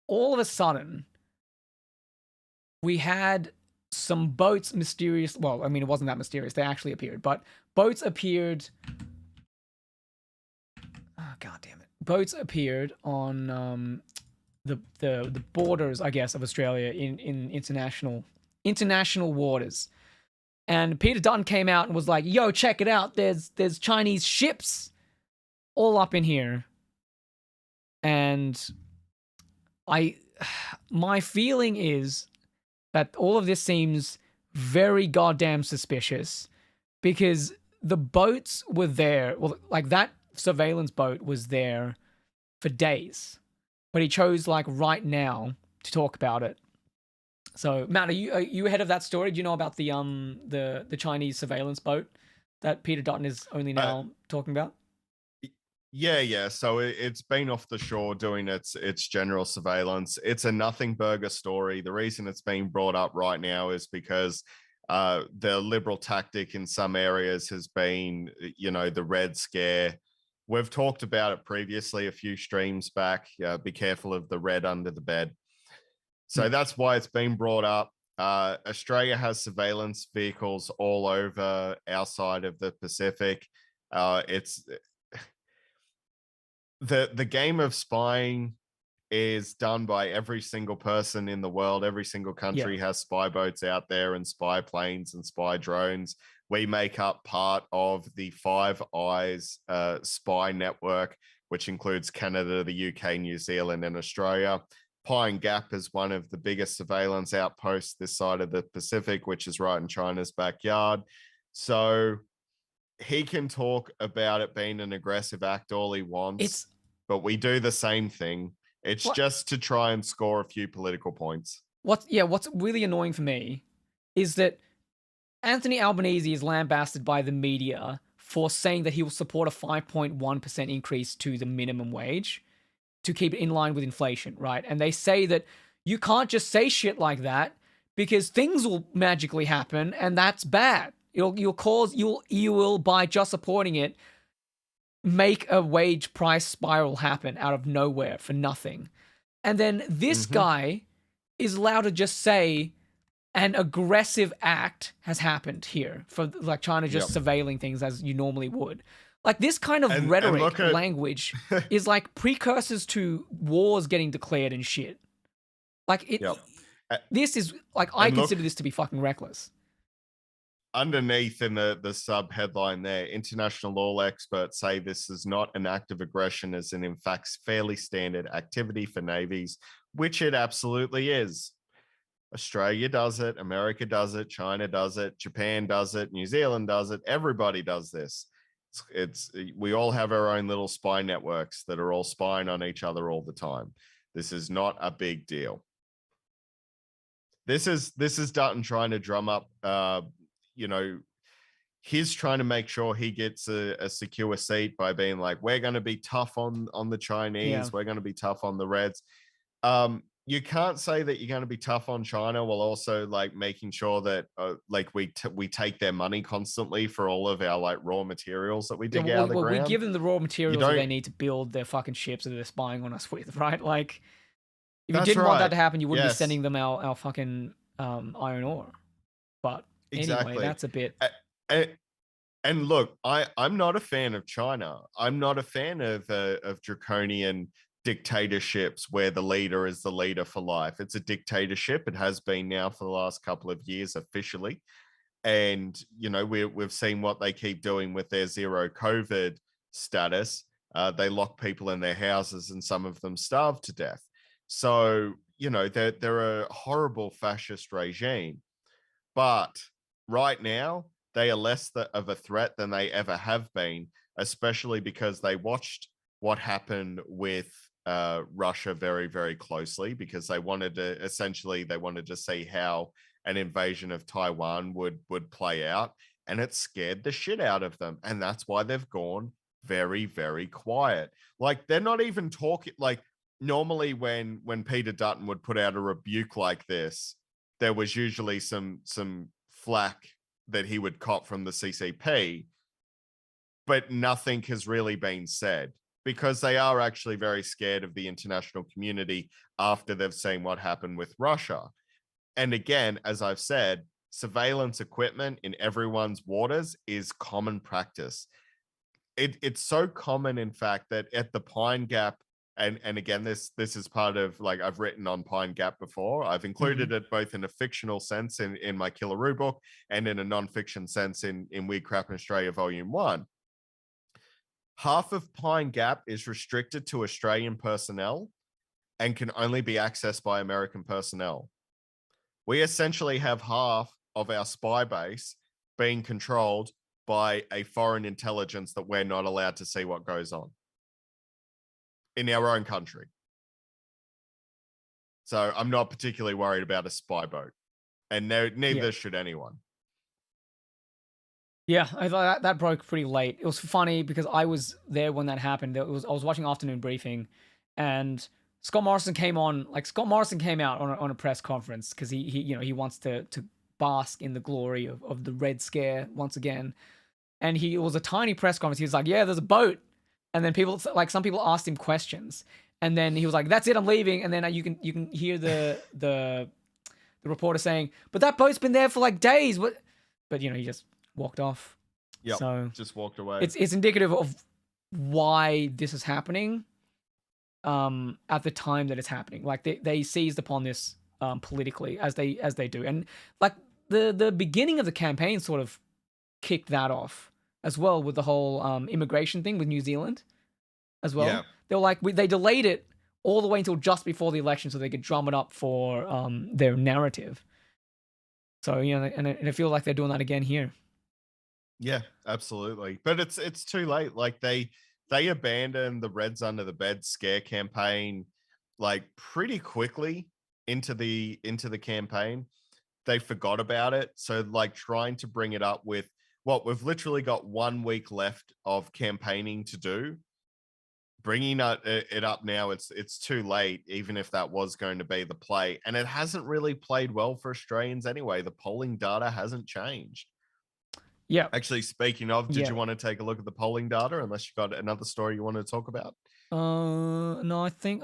all of a sudden we had some boats mysterious. Well, I mean, it wasn't that mysterious. They actually appeared, but boats appeared. Oh, God damn it. Boats appeared on the borders, I guess, of Australia in international waters. And Peter Dutton came out and was like, "Yo, check it out. There's Chinese ships all up in here." And my feeling is that all of this seems very goddamn suspicious, because the boats were there. Well, like, that surveillance boat was there for days, but he chose like right now to talk about it. So, Matt, are you ahead of that story? Do you know about the Chinese surveillance boat that Peter Dutton is only now talking about? Yeah. So it's been off the shore doing its general surveillance. It's a nothing burger story. The reason it's being brought up right now is because the liberal tactic in some areas has been, the Red Scare. We've talked about it previously a few streams back. Be careful of the red under the bed. So that's why it's been brought up. Australia has surveillance vehicles all over our side of the Pacific. It's the game of spying is done by every single person in the world. Every single country has spy boats out there and spy planes and spy drones. We make up part of the Five Eyes spy network, which includes Canada, the UK, New Zealand, and Australia. Pine Gap is one of the biggest surveillance outposts this side of the Pacific, which is right in China's backyard. So he can talk about it being an aggressive act all he wants, but we do the same thing. It's just to try and score a few political points. What's really annoying for me is that Anthony Albanese is lambasted by the media for saying that he will support a 5.1% increase to the minimum wage to keep it in line with inflation, right? And they say that you can't just say shit like that because things will magically happen, and that's bad. You will, by just supporting it, make a wage price spiral happen out of nowhere for nothing. And then this guy is allowed to just say an aggressive act has happened here for like China just surveilling things as you normally would. Like, this kind of rhetoric, language is like precursors to wars getting declared and shit. Like, this is like, I consider this to be fucking reckless. Underneath in the sub headline there, international law experts say this is not an act of aggression, as in fact fairly standard activity for navies, which it absolutely is. Australia does it, America does it, China does it, Japan does it, New Zealand does it. Everybody does this. We all have our own little spy networks that are all spying on each other all the time. This is not a big deal. This is Dutton trying to drum up, he's trying to make sure he gets a secure seat by being like, we're going to be tough on the Chinese. We're going to be tough on the Reds. You can't say that you're going to be tough on China while also like making sure that we take their money constantly for all of our like raw materials that we dig out of the ground. We give them the raw materials that they need to build their fucking ships that they're spying on us with, right? Like, if you didn't want that to happen, you wouldn't be sending them our fucking iron ore. But anyway, that's a bit. And look, I'm not a fan of China. I'm not a fan of draconian dictatorships where the leader is the leader for life. It's a dictatorship. It has been now for the last couple of years officially. And, we've seen what they keep doing with their zero COVID status. They lock people in their houses and some of them starve to death. So, they're a horrible fascist regime. But right now, they are less of a threat than they ever have been, especially because they watched what happened with Russia very, very closely, because they wanted to see how an invasion of Taiwan would play out, and it scared the shit out of them. And that's why they've gone very, very quiet. Like, they're not even talking. Like, normally when Peter Dutton would put out a rebuke like this, there was usually some flack that he would cop from the CCP, but nothing has really been said. because they are actually very scared of the international community after they've seen what happened with Russia. And again, as I've said, surveillance equipment in everyone's waters is common practice. It's so common, in fact, that at the Pine Gap, and again, this is part of, like, I've written on Pine Gap before. I've included it both in a fictional sense in my Killaroo book and in a non-fiction sense in Weird Crap in Australia Volume 1. Half of Pine Gap is restricted to Australian personnel and can only be accessed by American personnel. We essentially have half of our spy base being controlled by a foreign intelligence that we're not allowed to see what goes on in our own country. So I'm not particularly worried about a spy boat, and neither should anyone. Yeah, I thought that broke pretty late. It was funny because I was there when that happened. I was watching afternoon briefing, and Scott Morrison came on. Like, Scott Morrison came out on a press conference because he wants to bask in the glory of the Red Scare once again. And it was a tiny press conference. He was like, "Yeah, there's a boat," and then some people asked him questions, and then he was like, "That's it, I'm leaving." And then you can hear the reporter saying, "But that boat's been there for like days." What? But he just walked off. Yeah, so just walked away. It's indicative of why this is happening at the time that it's happening. Like, they seized upon this politically, as they do. And like the beginning of the campaign sort of kicked that off as well, with the whole immigration thing with New Zealand as well. Yeah. They were like, they delayed it all the way until just before the election so they could drum it up for their narrative. So, and I feel like they're doing that again here. Yeah, absolutely. But it's too late. Like, they abandoned the Reds Under the Bed scare campaign like pretty quickly into the campaign. They forgot about it. So, like, trying to bring it up with we've literally got 1 week left of campaigning to do. Bringing it up now, it's too late, even if that was going to be the play. And it hasn't really played well for Australians anyway. The polling data hasn't changed. Yeah. Actually, speaking of, did you want to take a look at the polling data, unless you got another story you want to talk about? No, I think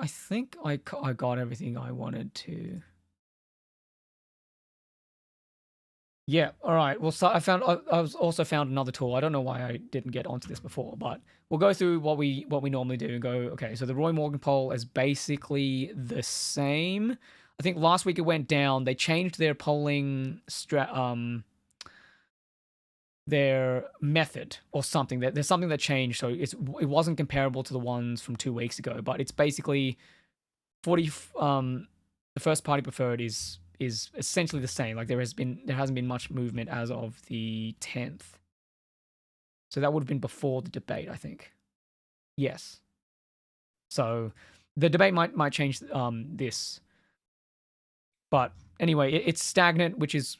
I got everything I wanted to. Yeah, all right. Well, so I also found another tool. I don't know why I didn't get onto this before, but we'll go through what we normally do and go, okay, so the Roy Morgan poll is basically the same. I think last week it went down. They changed their polling their method or something. There's something that changed, so it wasn't comparable to the ones from 2 weeks ago, but it's basically 40 the first party preferred is essentially the same. Like, there hasn't been much movement as of the 10th. So that would have been before the debate, I think. Yes. So the debate might change this. But anyway, it's stagnant, which is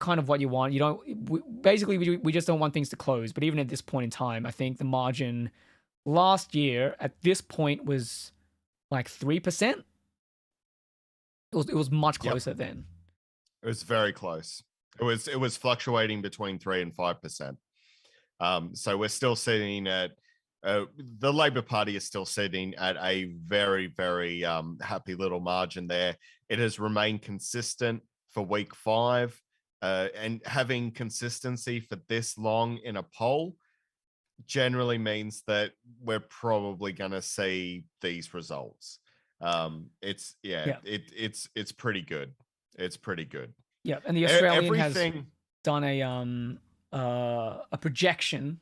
kind of what you want. We just don't want things to close. But even at this point in time, I think the margin last year at this point was like 3%. It was much closer then. It was very close. It was fluctuating between 3 and 5%. So we're still sitting at the Labor Party is still sitting at a very, very happy little margin there. It has remained consistent for week 5, and having consistency for this long in a poll generally means that we're probably going to see these results. It's pretty good. It's pretty good. Yeah, and the Australian has done a projection,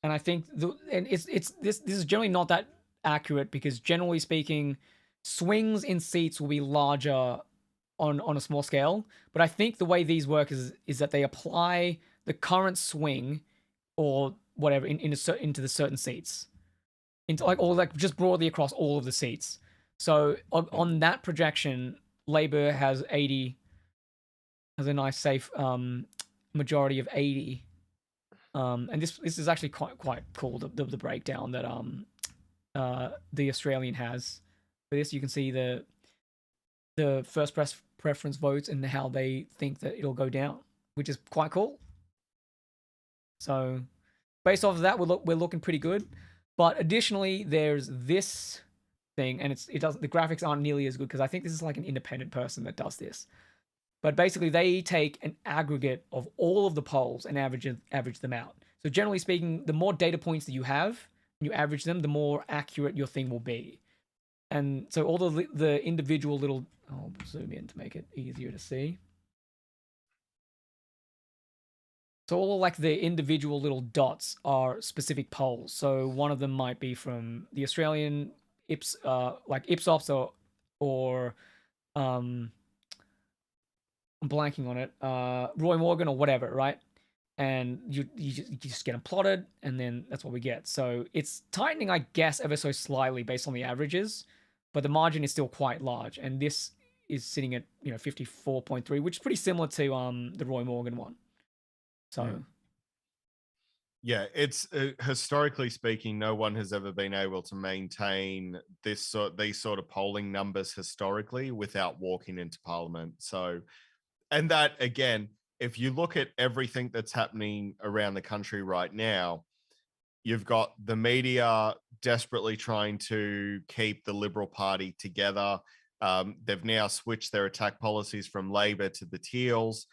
and I think this is generally not that accurate, because generally speaking, swings in seats will be larger on a small scale. But I think the way these work is that they apply the current swing or whatever into the certain seats, into just broadly across all of the seats. So on that projection, Labor has 80, has a nice safe majority of 80, and this is actually quite cool, the breakdown that the Australian has for this. You can see the first preference votes and how they think that it'll go down, which is quite cool. So based off of that, we're looking pretty good. But additionally, there's this thing, and the graphics aren't nearly as good because I think this is like an independent person that does this. But basically, they take an aggregate of all of the polls and average them out. So generally speaking, the more data points that you have and you average them, the more accurate your thing will be. And so all the individual little, I'll zoom in to make it easier to see. So all like the individual little dots are specific polls. So one of them might be from the Australian Ipsos or I'm blanking on it, Roy Morgan or whatever, right? And you just get them plotted, and then that's what we get. So it's tightening, I guess, ever so slightly based on the averages, but the margin is still quite large. And this is sitting at 54.3, which is pretty similar to the Roy Morgan one. So yeah, it's historically speaking, no one has ever been able to maintain these sort of polling numbers historically without walking into Parliament. So. And that, again, if you look at everything that's happening around the country right now, you've got the media desperately trying to keep the Liberal Party together. They've now switched their attack policies from Labor to the Teals.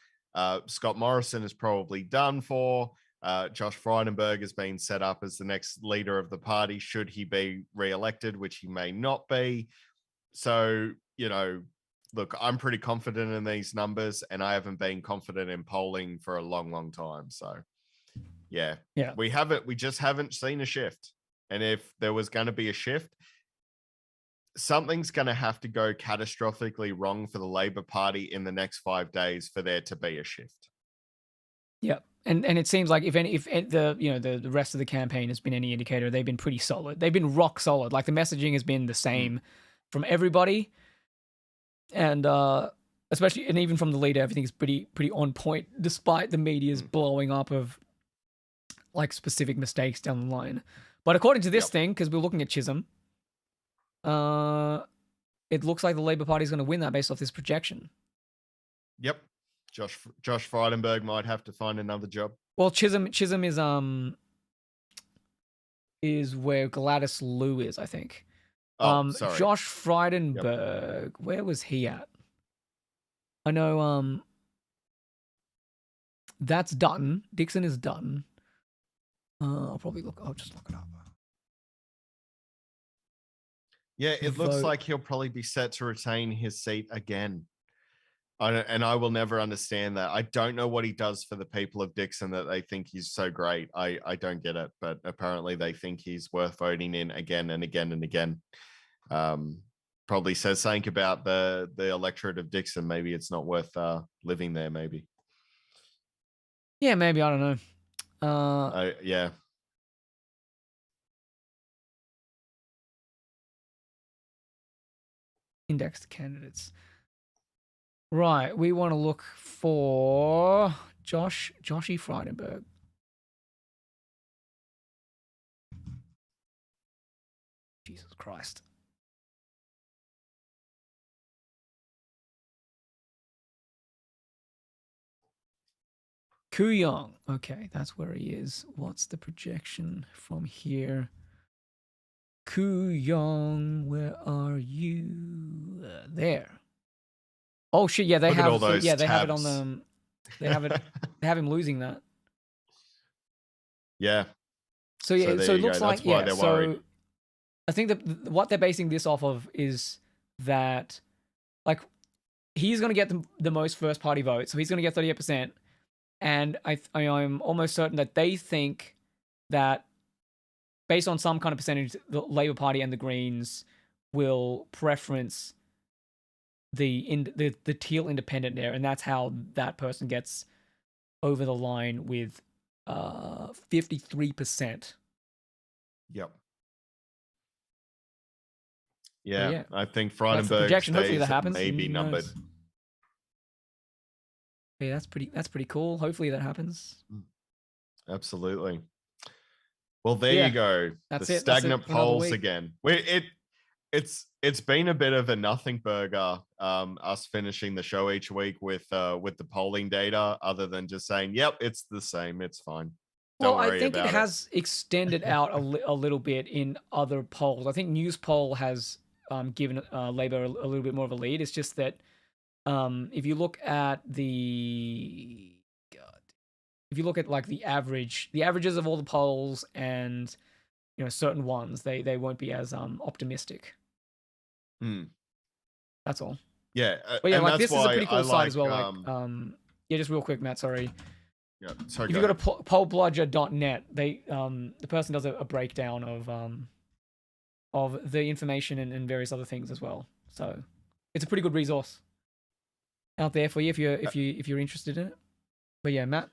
Scott Morrison is probably done for. Josh Frydenberg has been set up as the next leader of the party, should he be re-elected, which he may not be. So, look, I'm pretty confident in these numbers, and I haven't been confident in polling for a long, long time. So, yeah, we just haven't seen a shift. And if there was going to be a shift, something's going to have to go catastrophically wrong for the Labor Party in the next 5 days for there to be a shift. Yeah, and it seems like if the rest of the campaign has been any indicator, they've been pretty solid. They've been rock solid. Like the messaging has been the same from everybody. And especially, and even from the leader, everything is pretty on point, despite the media's blowing up of like specific mistakes down the line. But according to this thing, because we're looking at Chisholm, it looks like the Labour Party is going to win that based off this projection. Yep, Josh Frydenberg might have to find another job. Well, Chisholm is where Gladys Liu is, I think. Sorry. Josh Frydenberg, where was he at? I know, that's Dutton. Dixon is Dutton. I'll just look it up. Yeah, it looks like he'll probably be set to retain his seat again. And I will never understand that. I don't know what he does for the people of Dixon that they think he's so great. I don't get it, but apparently they think he's worth voting in again and again and again. Probably says something about the electorate of Dixon. Maybe it's not worth living there. Maybe. Yeah, maybe, I don't know. Yeah. Indexed candidates. Right, we want to look for Joshy Frydenberg. Jesus Christ. Kooyong. Okay, that's where he is. What's the projection from here? Kooyong, where are you? There. Oh shit! Yeah, they have. They have it on them. They have it. They have him losing that. Yeah. So yeah. So it looks like they're worried. I think that what they're basing this off of is that, like, he's going to get the most first party votes, so he's going to get 38%, and I'm almost certain that they think that based on some kind of percentage, the Labour Party and the Greens will preference the teal independent there, and that's how that person gets over the line with 53%. Yep. Yeah, I think Frydenberg projection. Hopefully that happens. Maybe numbered. Yeah, that's pretty cool. Hopefully that happens. Absolutely. Well, there you go. That's the it. Stagnant polls again. It's been a bit of a nothing burger. Us finishing the show each week with the polling data, other than just saying, "Yep, it's the same. It's fine." Well, don't I worry think it about has extended out a little bit in other polls. I think News Poll has given Labour a little bit more of a lead. It's just that if you look at if you look at like the averages of all the polls and certain ones, they won't be as optimistic. Hmm. That's all. Yeah, But yeah, and like that's this is a why pretty cool I site like, as well. Like yeah, just real quick, Matt. Sorry. yeah, sorry, If you go to pollbludger.net, they the person does a breakdown of the information and various other things as well. So it's a pretty good resource out there for you if you're interested in it. But yeah, Matt.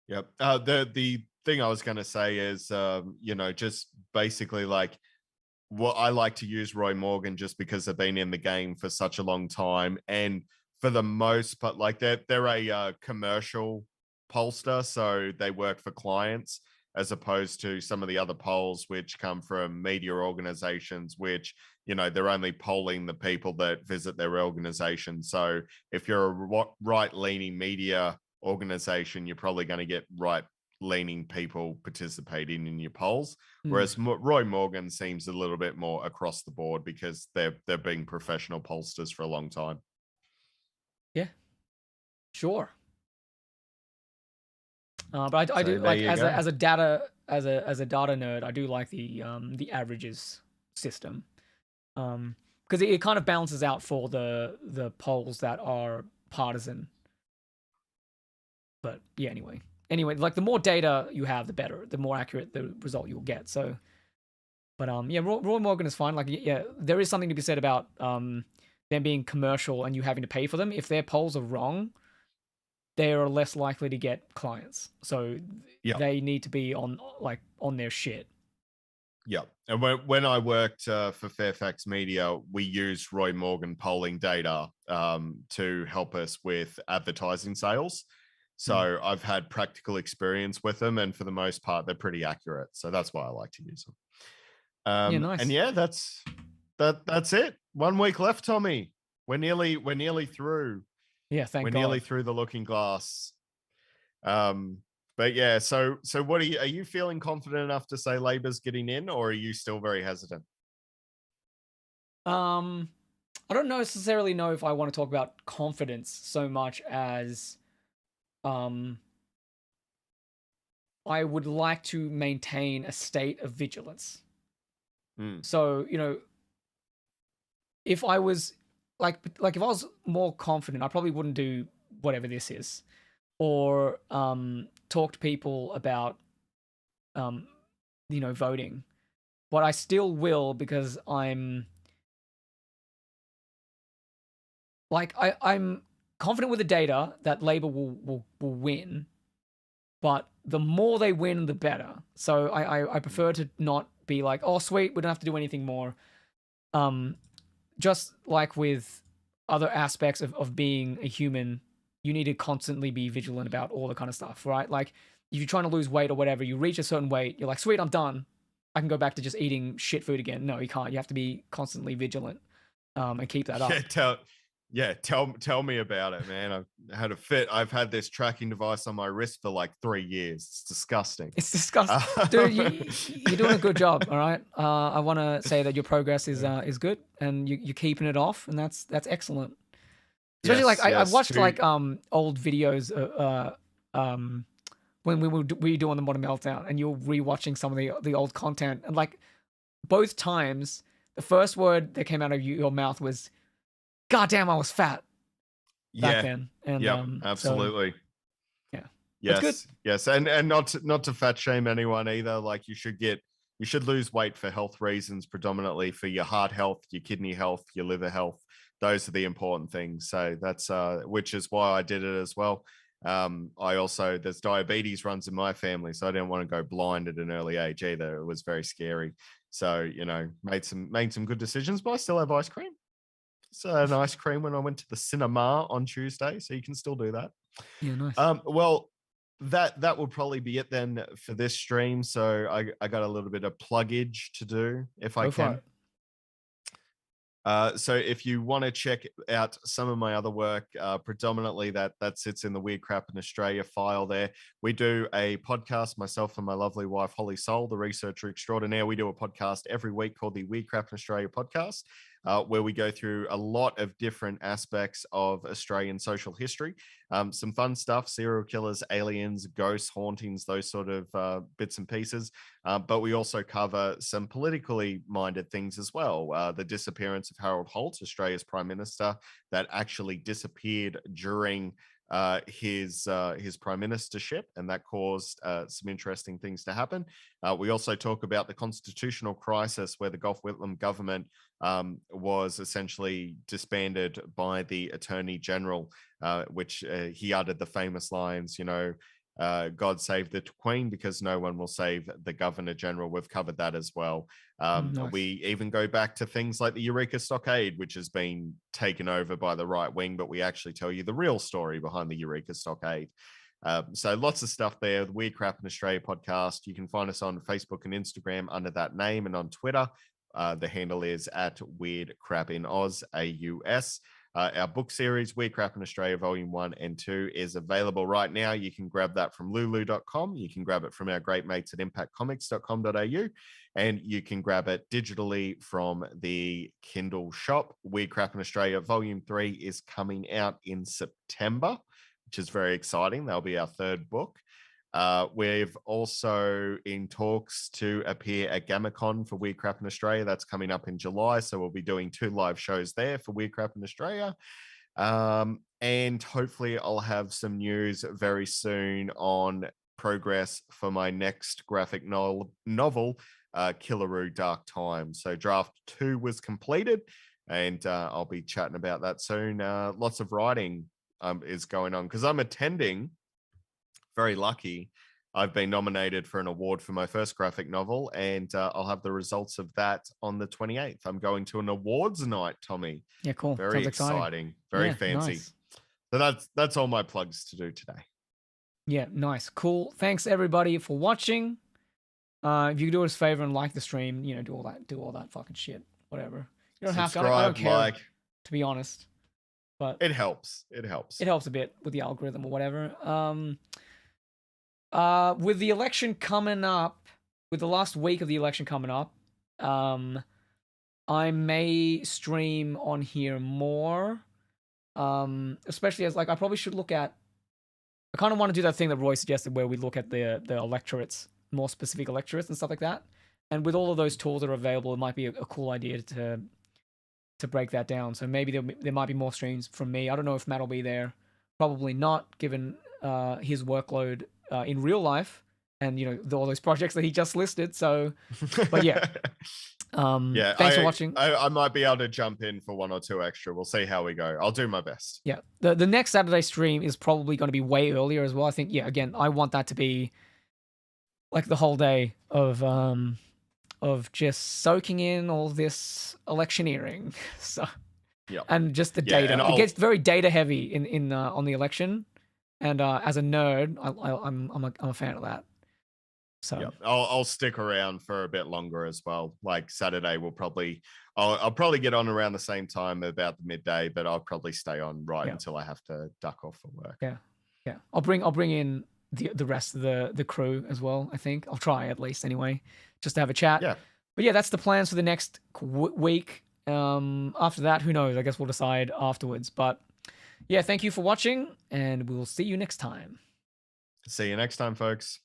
Yep. The thing I was going to say is, just basically like what I like to use Roy Morgan just because they've been in the game for such a long time, and for the most part, like they're a commercial pollster, so they work for clients as opposed to some of the other polls which come from media organizations, which they're only polling the people that visit their organization. So if you're a right-leaning media organization, you're probably going to get right-leaning people participating in your polls. Whereas Roy Morgan seems a little bit more across the board because they've been professional pollsters for a long time. Yeah, sure. But I do like as a data nerd, I do like the averages system, because it kind of balances out for the polls that are partisan. But yeah, anyway, like the more data you have, the better, the more accurate the result you'll get. So, but yeah, Roy Morgan is fine. Like yeah, there is something to be said about them being commercial and you having to pay for them. If their polls are wrong, they are less likely to get clients. So they need to be on their shit. Yeah. And when I worked for Fairfax Media, we used Roy Morgan polling data to help us with advertising sales. So I've had practical experience with them, and for the most part, they're pretty accurate. So that's why I like to use them. Yeah, nice. And yeah, that's it. 1 week left, Tommy. We're nearly through. Yeah, thank God. We're nearly through the looking glass. But yeah, so what are you feeling confident enough to say Labor's getting in, or are you still very hesitant? I don't necessarily know if I want to talk about confidence so much as I would like to maintain a state of vigilance. So, if I was like if I was more confident, I probably wouldn't do whatever this is, or talk to people about voting. But I still will, because I'm confident with the data that Labour will win, but the more they win, the better. So I prefer to not be like, oh sweet, we don't have to do anything more. Just like with other aspects of being a human, you need to constantly be vigilant about all the kind of stuff, right? Like if you're trying to lose weight or whatever, you reach a certain weight, you're like, sweet, I'm done. I can go back to just eating shit food again. No, you can't. You have to be constantly vigilant and keep that up. Tell me about it, man. I've had this tracking device on my wrist for like 3 years. It's disgusting. It's disgusting. Dude, you're doing a good job, all right? I want to say that your progress is good, and you're keeping it off, and that's excellent. Especially I've watched like old videos when we were doing the Modern Meltdown, and you're rewatching some of the old content, and like both times the first word that came out of your mouth was, God damn, I was fat back then. And absolutely. So, yeah. Yes. And not to fat shame anyone either. Like you should lose weight for health reasons, predominantly for your heart health, your kidney health, your liver health. Those are the important things. So that's which is why I did it as well. There's diabetes runs in my family, so I didn't want to go blind at an early age either. It was very scary. So, made some good decisions, but I still have ice cream. It's an ice cream when I went to the cinema on Tuesday, so you can still do that. Yeah, nice. Well, that would probably be it then for this stream. So I got a little bit of pluggage to do if I can. So if you want to check out some of my other work, predominantly that sits in the Weird Crap in Australia file there. We do a podcast, myself and my lovely wife, Holly Soul, the researcher extraordinaire. We do a podcast every week called the Weird Crap in Australia podcast, where we go through a lot of different aspects of Australian social history. Some fun stuff, serial killers, aliens, ghosts, hauntings, those sort of bits and pieces. But we also cover some politically minded things as well. The disappearance of Harold Holt, Australia's Prime Minister, that actually disappeared during his prime ministership, and that caused some interesting things to happen. We also talk about the constitutional crisis where the Goff Whitlam government was essentially disbanded by the Attorney General, which he uttered the famous lines, God save the Queen because no one will save the Governor General. We've covered that as well. Nice. We even go back to things like the Eureka Stockade, which has been taken over by the right wing, but we actually tell you the real story behind the Eureka Stockade. So lots of stuff there. The Weird Crap in Australia podcast. You can find us on Facebook and Instagram under that name, and on Twitter. The handle is at Weird Crap in Oz, AUS. Our book series, Weird Crap in Australia, Volume 1 and 2, is available right now. You can grab that from lulu.com. You can grab it from our great mates at impactcomics.com.au. And you can grab it digitally from the Kindle shop. Weird Crap in Australia, Volume 3 is coming out in September, which is very exciting. That'll be our third book. We've also in talks to appear at GammaCon for Weird Crap in Australia. That's coming up in July. So we'll be doing 2 live shows there for Weird Crap in Australia. And hopefully I'll have some news very soon on progress for my next graphic novel, Killaroo Dark Time. So draft 2 was completed, and I'll be chatting about that soon. Lots of writing is going on because I'm attending. Very lucky. I've been nominated for an award for my first graphic novel, and I'll have the results of that on the 28th. I'm going to an awards night, Tommy. Yeah, cool. Very Sounds exciting. Very fancy. Nice. So that's all my plugs to do today. Yeah, nice. Cool. Thanks everybody for watching. If you could do us a favor and like the stream, do all that fucking shit. Whatever. You don't have to. I don't care, to be honest. But it helps. It helps. It helps a bit with the algorithm or whatever. With the election coming up, with the last week of the election coming up, I may stream on here more. Especially as I probably should look at. I kind of want to do that thing that Roy suggested, where we look at the electorates, more specific electorates and stuff like that. And with all of those tools that are available, it might be a cool idea to break that down. So maybe there might be more streams from me. I don't know if Matt will be there. Probably not, given his workload in real life and all those projects that he just listed. So, but yeah. Thanks for watching. I might be able to jump in for 1 or 2 extra. We'll see how we go. I'll do my best. Yeah. The next Saturday stream is probably going to be way earlier as well. I think, again, I want that to be like the whole day of just soaking in all this electioneering. So, and just the data. It gets very data heavy in on the election. And as a nerd, I'm a fan of that. So I'll stick around for a bit longer as well. Like Saturday, I'll probably get on around the same time, about the midday, but I'll probably stay on until I have to duck off for work. Yeah. I'll bring in the rest of the crew as well. I think I'll try at least anyway, just to have a chat. Yeah. But that's the plans for the next week. After that, who knows? I guess we'll decide afterwards. But thank you for watching, and we'll see you next time. See you next time, folks.